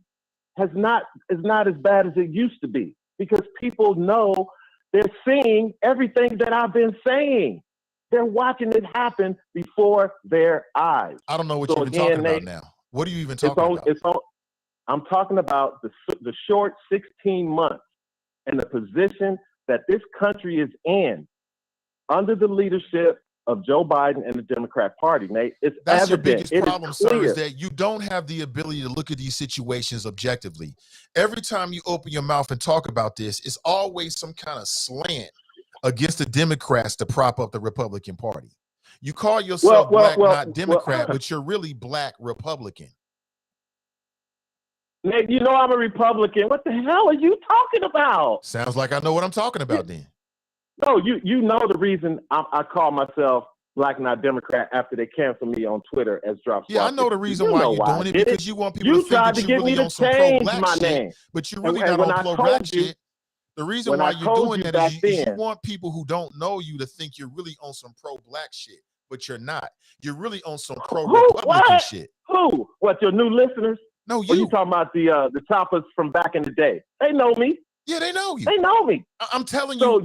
is not as bad as it used to be, because people know they're seeing everything that I've been saying. They're watching it happen before their eyes. I don't know what you're even talking about now. What are you even talking about? I'm talking about the short 16 months and the position that this country is in under the leadership of Joe Biden and the Democrat Party, Nate. That's your biggest problem, sir, is that you don't have the ability to look at these situations objectively. Every time you open your mouth and talk about this, it's always some kind of slant against the Democrats to prop up the Republican Party. You call yourself black, not Democrat, but you're really black Republican. Nate, you know I'm a Republican. What the hell are you talking about? Sounds like I know what I'm talking about then. No, you know the reason I call myself black, not Democrat, after they cancel me on Twitter as Drop. Yeah, I know the reason why you're doing it, because you want people to think that you're really on some pro-black shit, but you're really not on pro-black shit. The reason why you're doing that is you want people who don't know you to think you're really on some pro-black shit, but you're not. You're really on some pro-Republican shit. Who? What, your new listeners? No, you. Or you talking about the choppers from back in the day? They know me. Yeah, they know you. They know me. I'm telling you,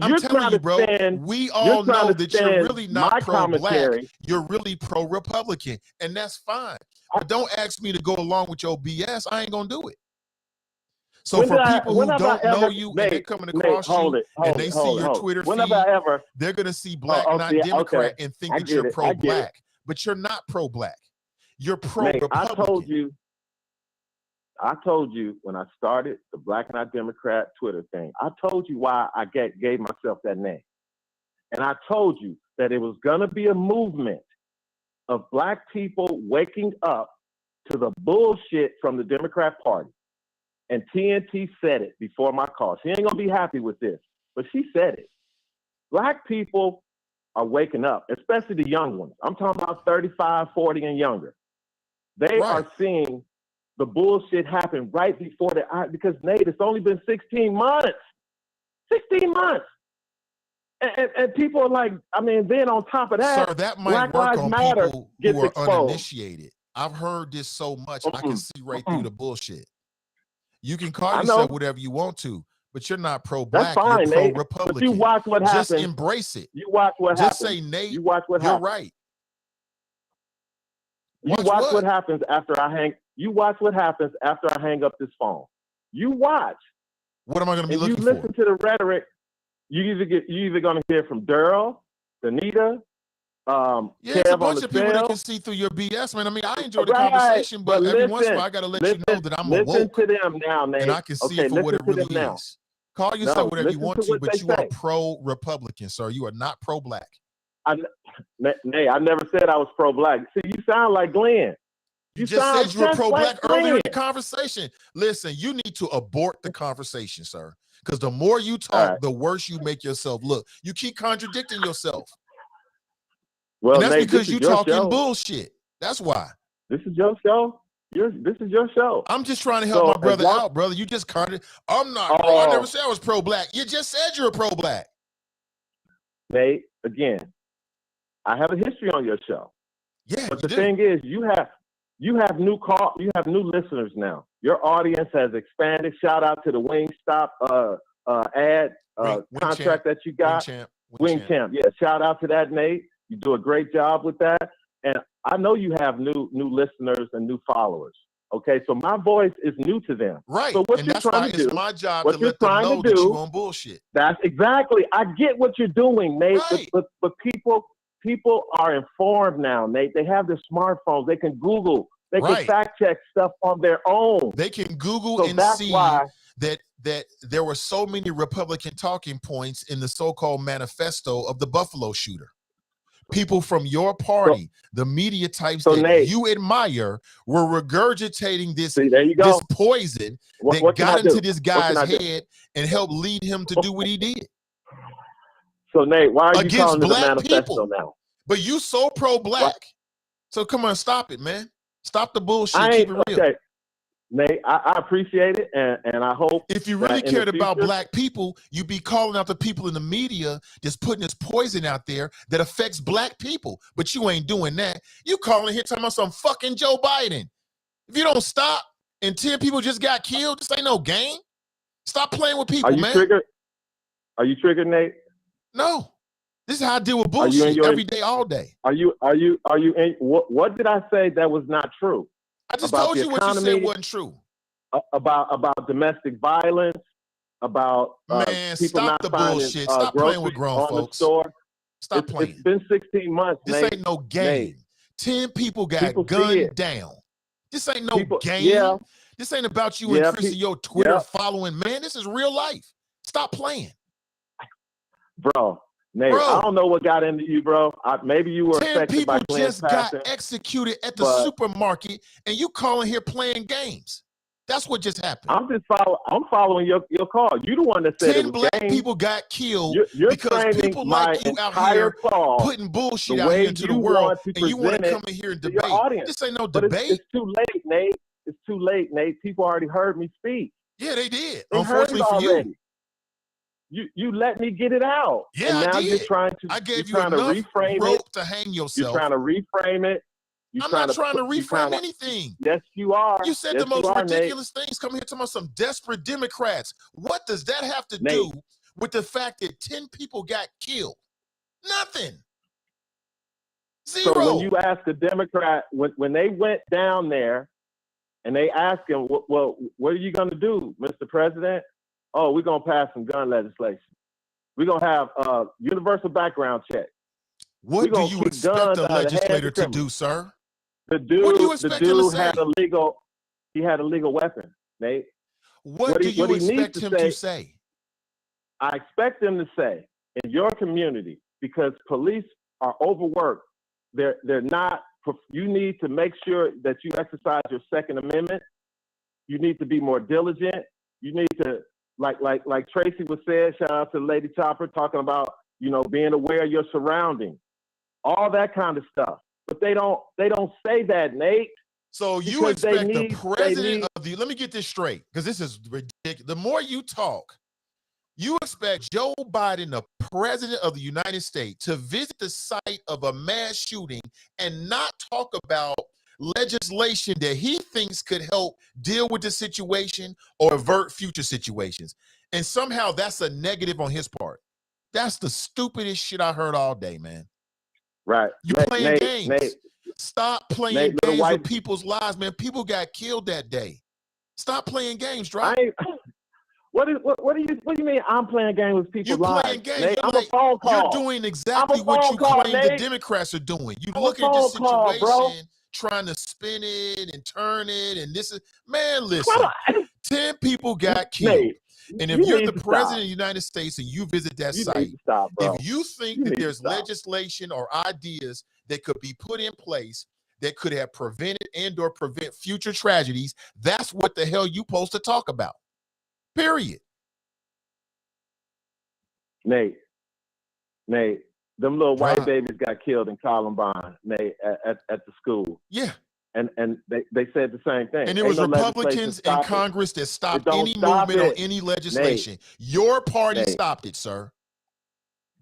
bro. We all know that you're really not pro-black. You're really pro-Republican, and that's fine. But don't ask me to go along with your BS. I ain't gonna do it. So for people who don't know you and they're coming across you and they see your Twitter feed, they're gonna see black, not Democrat, and think that you're pro-black. But you're not pro-black. You're pro-Republican. I told you when I started the Black Not Democrat Twitter thing, I told you why I gave myself that name. And I told you that it was going to be a movement of black people waking up to the bullshit from the Democrat Party. And TNT said it before my call. She ain't going to be happy with this, but she said it. Black people are waking up, especially the young ones. I'm talking about 35, 40 and younger. They are seeing the bullshit happen right before their eyes because, Nate, it's only been 16 months. 16 months. And people are like, I mean, then on top of that, sir, that might Black work Lives on Matter people gets who are exposed. uninitiated. I've heard this so much, I can see right through the bullshit. You can call yourself whatever you want to, but you're not pro-black. That's fine, you're pro-Republican. But you watch what happens. Just embrace it. You watch what Just happens. say, Nate, you watch what you're happens. right. You watch what happens after I hang. You watch what happens after I hang up this phone. You watch. What am I going to be looking for? You listen to the rhetoric. You either going to hear from Daryl, Danita, yeah, it's a bunch of people that can see through your BS, man. I mean, I enjoy the conversation, but every once in a while, I got to let you know that I'm awoke. Listen to them now, Nate. And I can see it for what it really is. Call yourself whatever you want to, but you are pro-Republican, sir. You are not pro-black. Nate, I never said I was pro-black. See, you sound like Glenn. You just said you were pro-black earlier in the conversation. Listen, you need to abort the conversation, sir. Because the more you talk, the worse you make yourself look. You keep contradicting yourself. Well, and that's Nate, because you talking bullshit. That's why. This is your show. This is your show. I'm just trying to help my brother out, brother. You just I'm not pro. I never said I was pro-black. You just said you're pro-black. Nate, again, I have a history on your show. Yeah, but the thing is, you have new listeners now. Your audience has expanded. Shout out to the Wingstop ad contract that you got. Wing Champ. Yeah, shout out to that, Nate. You do a great job with that. And I know you have new listeners and new followers. Okay, so my voice is new to them. Right. So what and you're that's trying why to do, it's my job to let them know that you on bullshit. That's exactly. I get what you're doing, Nate. Right. But people are informed now, Nate. They have their smartphones. They can Google. They can fact check stuff on their own. They can Google and see that there were so many Republican talking points in the so-called manifesto of the Buffalo shooter. People from your party, the media types that Nate, you admire, were regurgitating this poison that got into this guy's head and helped lead him to do what he did. So Nate, why are you calling it a manifesto now? But you so pro-black. So come on, stop it, man. Stop the bullshit. Keep it real. Okay. Nate, I appreciate it, and I hope if you really cared about black people, you'd be calling out the people in the media that's putting this poison out there that affects black people. But you ain't doing that. You calling here talking about some fucking Joe Biden. If you don't stop and 10 people just got killed, this ain't no game. Stop playing with people, man. Triggered? Are you triggered, Nate? No. This is how I deal with bullshit every day, all day. Are you in, what did I say that was not true? I just told you what you said wasn't true. About domestic violence, about man, people stop not the finding, bullshit. Stop playing with grown folks. Stop playing. It's been 16 months. This Nate. Ain't no game. Nate. 10 people got gunned down. This ain't no game. Yeah. This ain't about you increasing your Twitter following. Man, this is real life. Stop playing. Bro. Nate, I don't know what got into you, bro. Maybe you were 10 affected by people Glenn's just got executed at the supermarket, and you calling here playing games. That's what just happened. I'm following your call. You the one that said 10 it was black games. people got killed because people like you out here putting bullshit out here into the world, and you want to come in here and debate. This ain't no debate. It's too late, Nate. It's too late, Nate. People already heard me speak. Yeah, they did. They Unfortunately for you. You let me get it out. Yeah, and now I did. You're trying to. I gave you enough reframe rope to hang yourself. You're trying to reframe it. I'm not trying to reframe anything. Yes, you are. You said the most ridiculous things. Come here talking about some desperate Democrats. What does that have to do with the fact that 10 people got killed? Nothing. Zero. So when you ask a Democrat, when they went down there and they asked him, well, what are you going to do, Mr. President? Oh, we're going to pass some gun legislation. We're going to have a universal background check. What do you expect a legislator to do, sir? The dude had a legal weapon, Nate. What do you expect him to say? I expect him to say, in your community, because police are overworked, they're not make sure that you exercise your Second Amendment. You need to be more diligent. You need to, like Tracy was saying, shout out to Lady Chopper, talking about, being aware of your surroundings, all that kind of stuff. But they don't say that, Nate. So you expect the president of the, let me get this straight, because this is ridiculous. The more you talk, you expect Joe Biden, the president of the United States, to visit the site of a mass shooting and not talk about legislation that he thinks could help deal with the situation or avert future situations. And somehow that's a negative on his part. That's the stupidest shit I heard all day, man. Right. You playing games. Stop playing games with people's lives, man. People got killed that day. Stop playing games, Drop. What do you mean I'm playing games with people's lives? You playing games. Nate, I'm a phone call. You're doing exactly what you claim the Democrats are doing. You look at this situation, trying to spin it and turn it, and this is, man, listen, 10 people got killed. Nate, and if you're the president of the United States and you visit that site, if you think that there's legislation or ideas that could be put in place that could have prevented and or prevent future tragedies, that's what the hell you supposed to talk about. Period. Nate, them little white babies got killed in Columbine, Nate, at the school. Yeah. And they said the same thing. And it was Republicans in Congress that stopped any movement on any legislation. Nate, your party stopped it, sir.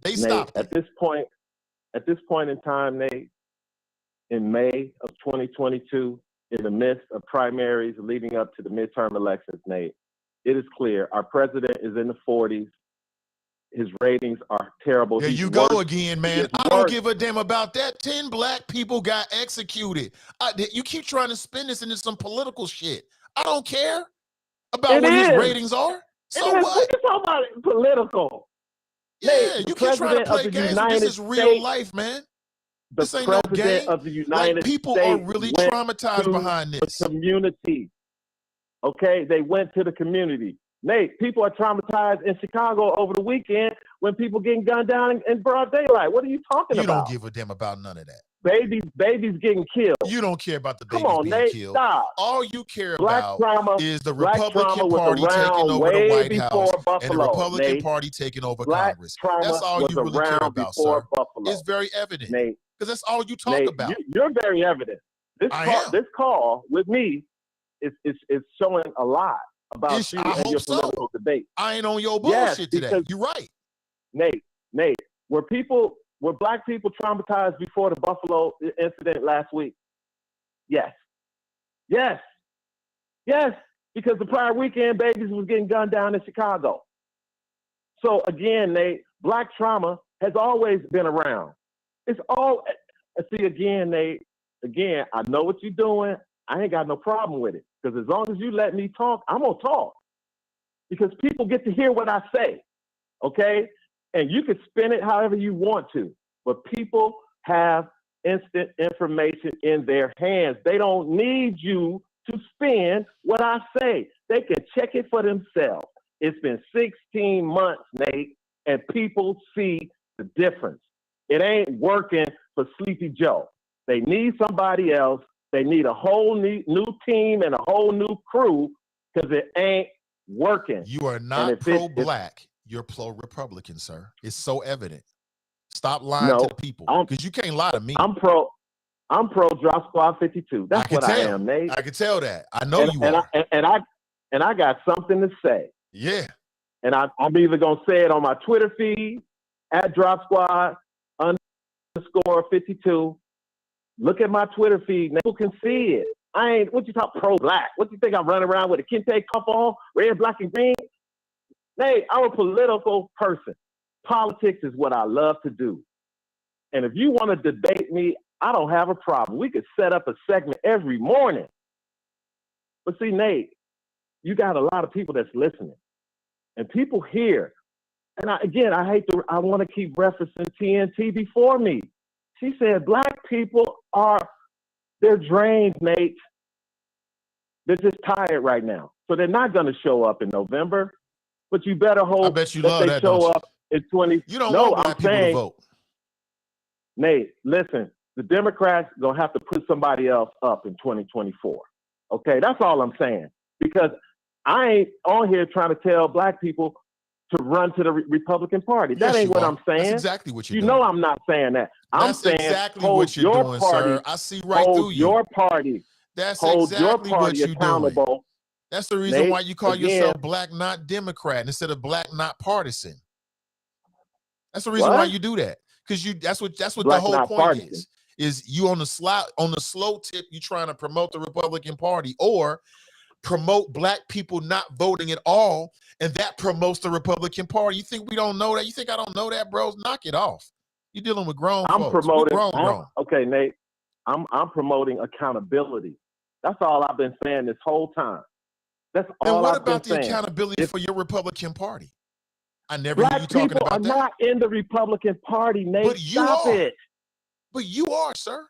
They stopped it. At this point in time, Nate, in May of 2022, in the midst of primaries leading up to the midterm elections, Nate, it is clear our president is in the 40s. His ratings are terrible. There you go again, man. I don't give a damn about that. 10 black people got executed. You keep trying to spin this into some political shit. I don't care about what his ratings are. So what? You talking about political? Yeah, Nate, you keep trying to play games. This is real life, man. This ain't no game. Of the United people States are really traumatized behind this. The community. Okay, they went to the community. Nate, people are traumatized in Chicago over the weekend when people getting gunned down in broad daylight. What are you talking about? You don't give a damn about none of that. Babies getting killed. You don't care about the babies being Nate, killed. Stop. All you care about is the Republican Party taking over the White House and the Republican Party taking over Congress. That's all you really care about, sir. It's very evident. Because that's all you talk about. You're very evident. This call with me is showing a lot about you and your political debate. I ain't on your bullshit today. You're right. Nate, were black people traumatized before the Buffalo incident last week? Yes. Because the prior weekend, babies was getting gunned down in Chicago. So again, Nate, black trauma has always been around. It's all, see again, Nate, I know what you're doing. I ain't got no problem with it. Because as long as you let me talk, I'm going to talk. Because people get to hear what I say, okay? And you can spin it however you want to. But people have instant information in their hands. They don't need you to spin what I say. They can check it for themselves. It's been 16 months, Nate, and people see the difference. It ain't working for Sleepy Joe. They need somebody else. They need a whole new team and a whole new crew because it ain't working. You are not pro-black. You're pro-Republican, sir. It's so evident. Stop lying to the people because you can't lie to me. I'm pro Drop Squad 52. That's what I am, Nate. I can tell that. I know you are. And I got something to say. Yeah. And I'm either gonna say it on my Twitter feed at Drop Squad _52. Look at my Twitter feed. People can see it. I ain't, what you talk pro-black? What you think I'm running around with a kente cup on, red, black, and green? Hey, I'm a political person. Politics is what I love to do. And if you want to debate me, I don't have a problem. We could set up a segment every morning. But see, Nate, you got a lot of people that's listening. And people hear. And I want to keep referencing TNT before me. She said, black people they're drained, Nate. They're just tired right now. So they're not going to show up in November, but you better hope I bet you love they show up in 20. You don't want black people to vote. Nate, listen, the Democrats going to have to put somebody else up in 2024. Okay, that's all I'm saying. Because I ain't on here trying to tell black people to run to the Republican Party. That ain't what I'm saying. That's exactly what you're you doing. know I'm not saying that. I'm saying exactly hold what you're your doing, party, sir. I see right through hold you. your party. That's Hold your exactly what party you're accountable. doing. That's the reason Nate, why you call again, yourself black, not Democrat, instead of black, not partisan. That's the reason why you do that. Because that's what black, the whole point partisan. is you on the slow tip, you trying to promote the Republican Party or promote black people not voting at all, and that promotes the Republican Party. You think we don't know that? You think I don't know that, bros? Knock it off. You're dealing with grown folks. Okay, Nate. I'm promoting accountability. That's all I've been saying this whole time. That's all. And what I've about been the saying. accountability for your Republican Party? I never hear you Black talking people about are that. not in the Republican Party, Nate. But you Stop are. it. But you are, sir.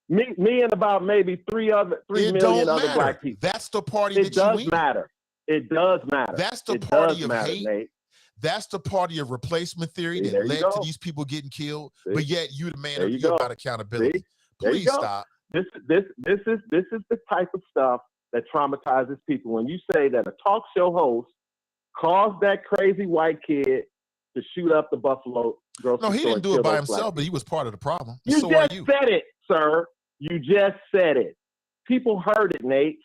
Me and about maybe 3 million other black people. That's the party that you in. It does matter. It does matter. That's the it party of matter, hate. Nate. That's the party of replacement theory that led to these people getting killed. But yet you the man about accountability. Please stop. This is the type of stuff that traumatizes people. When you say that a talk show host caused that crazy white kid to shoot up the Buffalo grocery store. No, he didn't do it by himself, but he was part of the problem. You just said it, sir. You just said it. People heard it, Nate.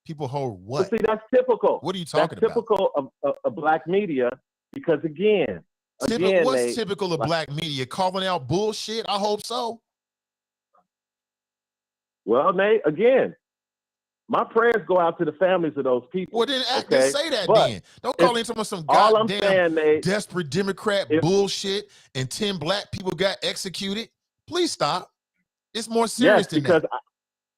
People heard what? But see, that's typical. What are you talking about? That's typical of black media because, what's Nate, typical of black media? Calling out bullshit? I hope so. Well, Nate, again, my prayers go out to the families of those people. Well, then say that then. Don't call into some goddamn desperate Democrat bullshit and 10 black people got executed. Please stop. It's more serious than that.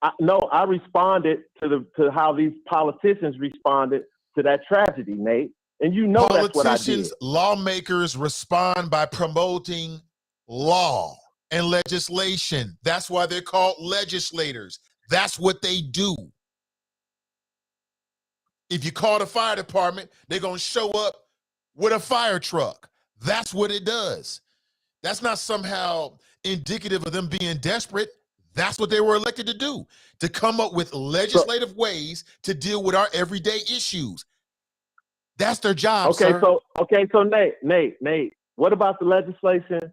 I responded to how these politicians responded to that tragedy, Nate. And you know that's what I did. Politicians, lawmakers respond by promoting law and legislation. That's why they're called legislators. That's what they do. If you call the fire department, they're going to show up with a fire truck. That's what it does. That's not somehow indicative of them being desperate. That's what they were elected to do, to come up with legislative ways to deal with our everyday issues. That's their job, sir. So Nate, what about the legislation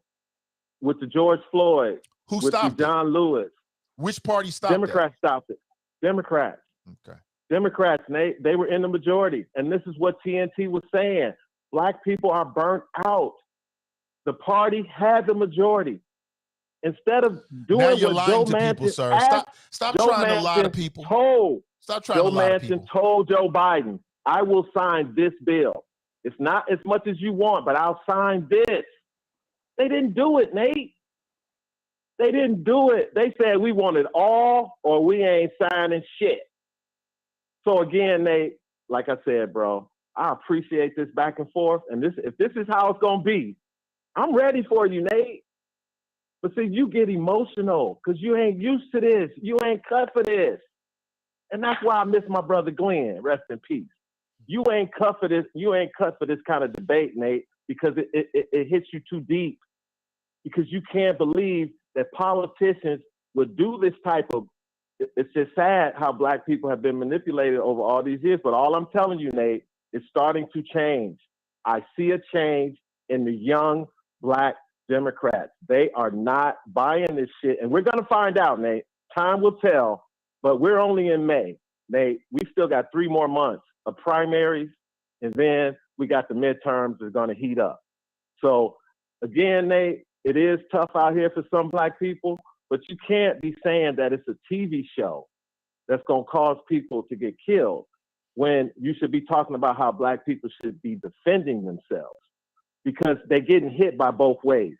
with the George Floyd? Who stopped John Lewis? Which party stopped it? Democrats stopped it. Democrats. Okay. Democrats, Nate, they were in the majority. And this is what TNT was saying. Black people are burnt out. The party had the majority. Instead of doing now you're what lying Joe to Manchin people, sir. Stop Joe trying Manchin to lie to people. Stop trying Joe to lie to Manchin people. told Joe Biden, I will sign this bill. It's not as much as you want, but I'll sign this. They didn't do it, Nate. They didn't do it. They said we want it all or we ain't signing shit. So again, Nate, like I said, bro, I appreciate this back and forth. And if this is how it's going to be, I'm ready for you, Nate. But see, you get emotional because you ain't used to this. You ain't cut for this. And that's why I miss my brother Glenn. Rest in peace. You ain't cut for this. You ain't cut for this kind of debate, Nate, because it hits you too deep. Because you can't believe that politicians would do this type of. It's just sad how black people have been manipulated over all these years. But all I'm telling you, Nate, is starting to change. I see a change in the young black Democrats. They are not buying this shit. And we're going to find out, Nate. Time will tell. But we're only in May. Nate, we still got 3 more months of primaries. And then we got the midterms that are going to heat up. So, again, Nate, it is tough out here for some black people. But you can't be saying that it's a TV show that's going to cause people to get killed when you should be talking about how black people should be defending themselves because they're getting hit by both ways.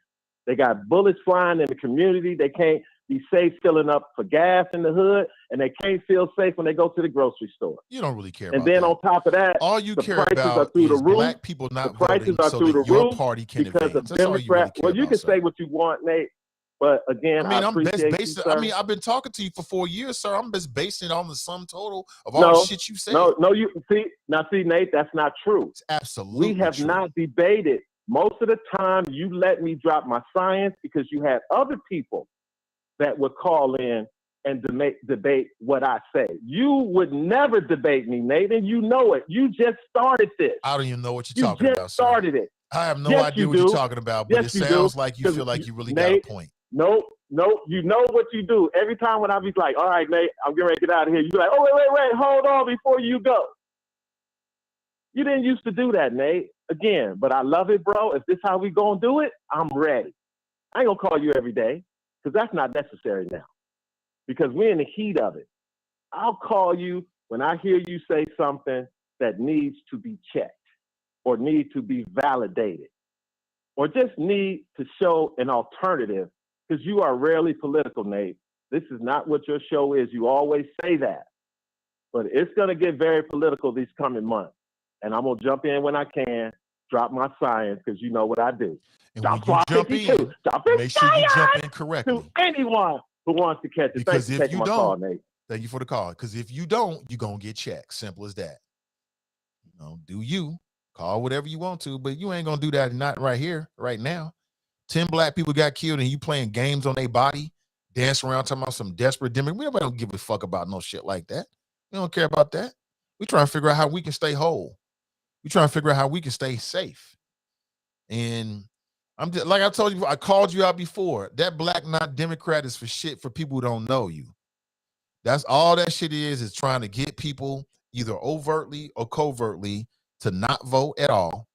They got bullets flying in the community. They can't be safe filling up for gas in the hood, and they can't feel safe when they go to the grocery store. You don't really care and about then that. On top of that, all you the care prices about are through is the roof. black people not the prices voting are so through that the your roof party can because advance. of That's all you really care Well, you about, can sir. say what you want, Nate, but again, I appreciate you, sir. I mean, I've been talking to you for 4 years, sir. I'm just basing it on the sum total of all the shit you said. No, you see, Nate, that's not true. It's absolutely We have true. not debated Most of the time, you let me drop my science because you had other people that would call in and debate what I say. You would never debate me, Nathan. You know it. You just started this. I don't even know what you're talking about, sir. You just started it. I have no idea what you're talking about, but it sounds like you feel like you really got a point. Nope. You know what you do. Every time when I be like, all right, Nate, I'm getting ready to get out of here, you be like, oh, wait, hold on before you go. You didn't used to do that, Nate. Again, but I love it, bro. If this how we gonna do it, I'm ready. I ain't gonna call you every day because that's not necessary now because we're in the heat of it. I'll call you when I hear you say something that needs to be checked or need to be validated or just need to show an alternative because you are rarely political, Nate. This is not what your show is. You always say that. But it's going to get very political these coming months. And I'm going to jump in when I can, drop my science, because you know what I do. And when you jump in, make sure you jump in correctly. To anyone who wants to catch it. Because if you don't, call, Nate. Thank you for the call. Because if you don't, you're going to get checked. Simple as that. You know, do you. Call whatever you want to, but you ain't going to do that not right here, right now. 10 black people got killed and you playing games on their body, dancing around talking about some desperate demon. We don't give a fuck about no shit like that. We don't care about that. We trying to figure out how we can stay whole. We trying to figure out how we can stay safe. And I'm just, like I told you, I called you out before. That black not Democrat is for shit for people who don't know you. That's all that shit is trying to get people either overtly or covertly to not vote at all.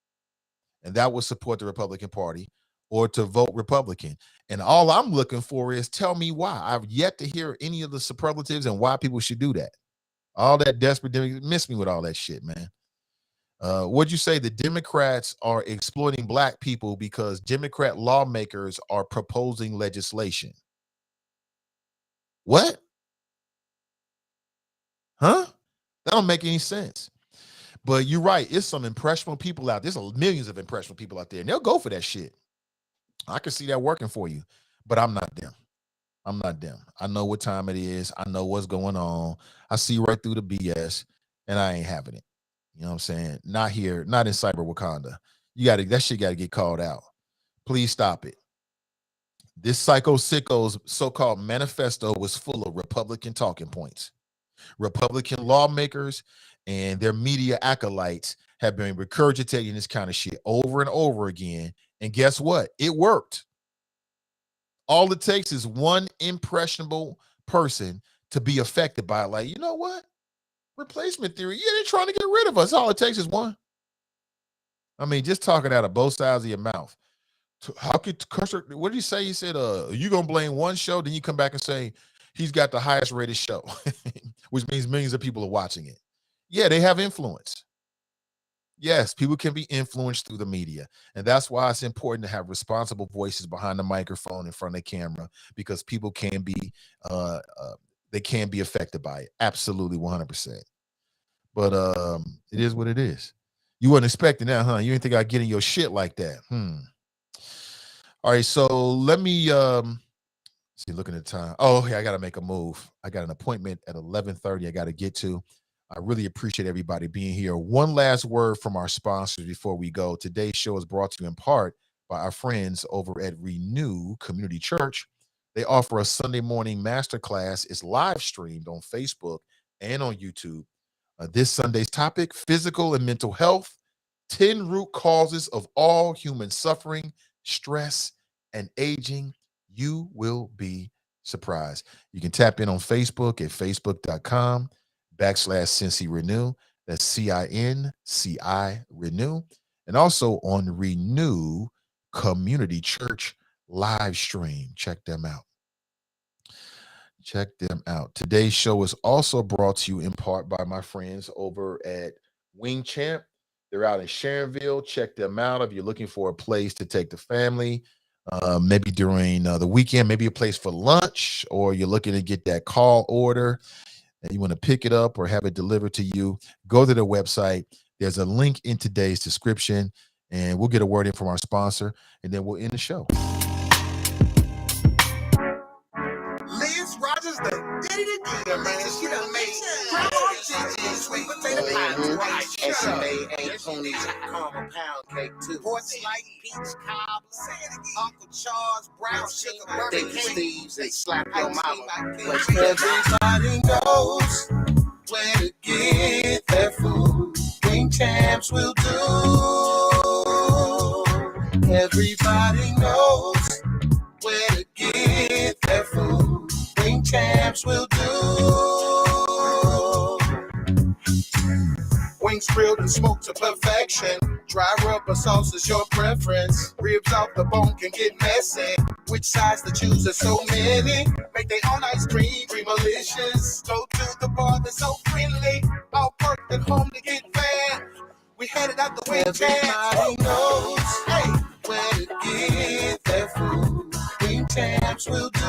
And that would support the Republican Party or to vote Republican. And all I'm looking for is tell me why. I've yet to hear any of the superlatives and why people should do that. All that desperate, miss me with all that shit, man. What'd you say? The Democrats are exploiting black people because Democrat lawmakers are proposing legislation. What? Huh? That don't make any sense. But you're right. It's some impressionable people out there. There's millions of impressionable people out there, and they'll go for that shit. I can see that working for you, but I'm not them. I'm not them. I know what time it is. I know what's going on. I see right through the BS, and I ain't having it. You know what I'm saying? Not here, not in cyber Wakanda. That shit gotta get called out. Please stop it. This psycho sicko's so-called manifesto was full of Republican talking points. Republican lawmakers and their media acolytes have been regurgitating this kind of shit over and over again. And guess what? It worked. All it takes is one impressionable person to be affected by it. Like, you know what? Replacement theory. Yeah, they're trying to get rid of us. All it takes is one. I mean, just talking out of both sides of your mouth. How could Custer, what did he say? He said, you going to blame one show, then you come back and say, he's got the highest rated show, which means millions of people are watching it. Yeah, they have influence. Yes, people can be influenced through the media. And that's why it's important to have responsible voices behind the microphone in front of the camera, because people can be, they can be affected by it. Absolutely 100%. But it is what it is. You wasn't expecting that, huh? You didn't think I'd get in your shit like that. All right, so let me see, looking at the time. Oh, okay, I got to make a move. I got an appointment at 11:30 I got to get to. I really appreciate everybody being here. One last word from our sponsors before we go. Today's show is brought to you in part by our friends over at Renew Community Church. They offer a Sunday morning masterclass. It's live streamed on Facebook and on YouTube. This Sunday's topic, physical and mental health, 10 root causes of all human suffering, stress, and aging. You will be surprised. You can tap in on Facebook at facebook.com/Cincy Renew. That's CINCI Renew. And also on Renew Community Church live stream. Check them out. Check them out. Today's show is also brought to you in part by my friends over at Wing Champ. They're out in Sharonville. Check them out if you're looking for a place to take the family, maybe during the weekend, maybe a place for lunch, or you're looking to get that call order and you want to pick it up or have it delivered to you. Go to their website. There's a link in today's description, and we'll get a word in from our sponsor, and then we'll end the show. The man, she done made grandma Gigi sweet potato pie, rice, Bessie made ain't ponies, caramel pound cake too. Ports like peach cobbler, Uncle Charles, brown sugar, birthday Big cake. Steve's and slap your mama. But Everybody knows where to get their food. Wing Champs will do. Everybody knows where to get their food. Wing Champs will do. Wings grilled and smoked to perfection. Dry rubber sauce is your preference. Ribs off the bone can get messy. Which size to choose? There's so many. Make their own ice cream, malicious. Go to the bar, they're so friendly. All worked at home to get fed. We headed out the Wing Champs. Everybody knows where to get their food. Wing Champs will do.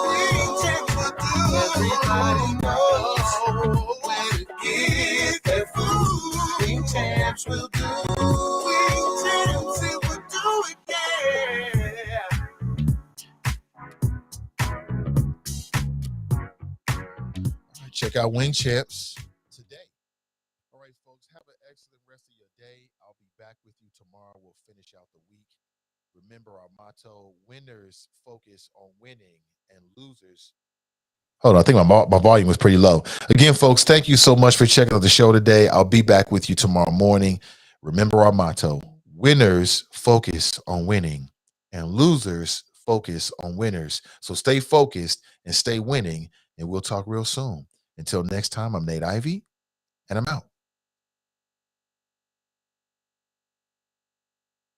Wing Champs will do. Everybody knows where to get their food. Wing Champs will do. Wing Champs it will do it, yeah. Check out Wing Champs today. All right, folks, have an excellent rest of your day. I'll be back with you tomorrow. We'll finish out the week. Remember our motto: winners focus on winning and losers. Hold on, I think my volume was pretty low. Again, folks, thank you so much for checking out the show today. I'll be back with you tomorrow morning. Remember our motto: winners focus on winning and losers focus on winners. So stay focused and stay winning, and we'll talk real soon. Until next time, I'm Nate Ivey, and I'm out.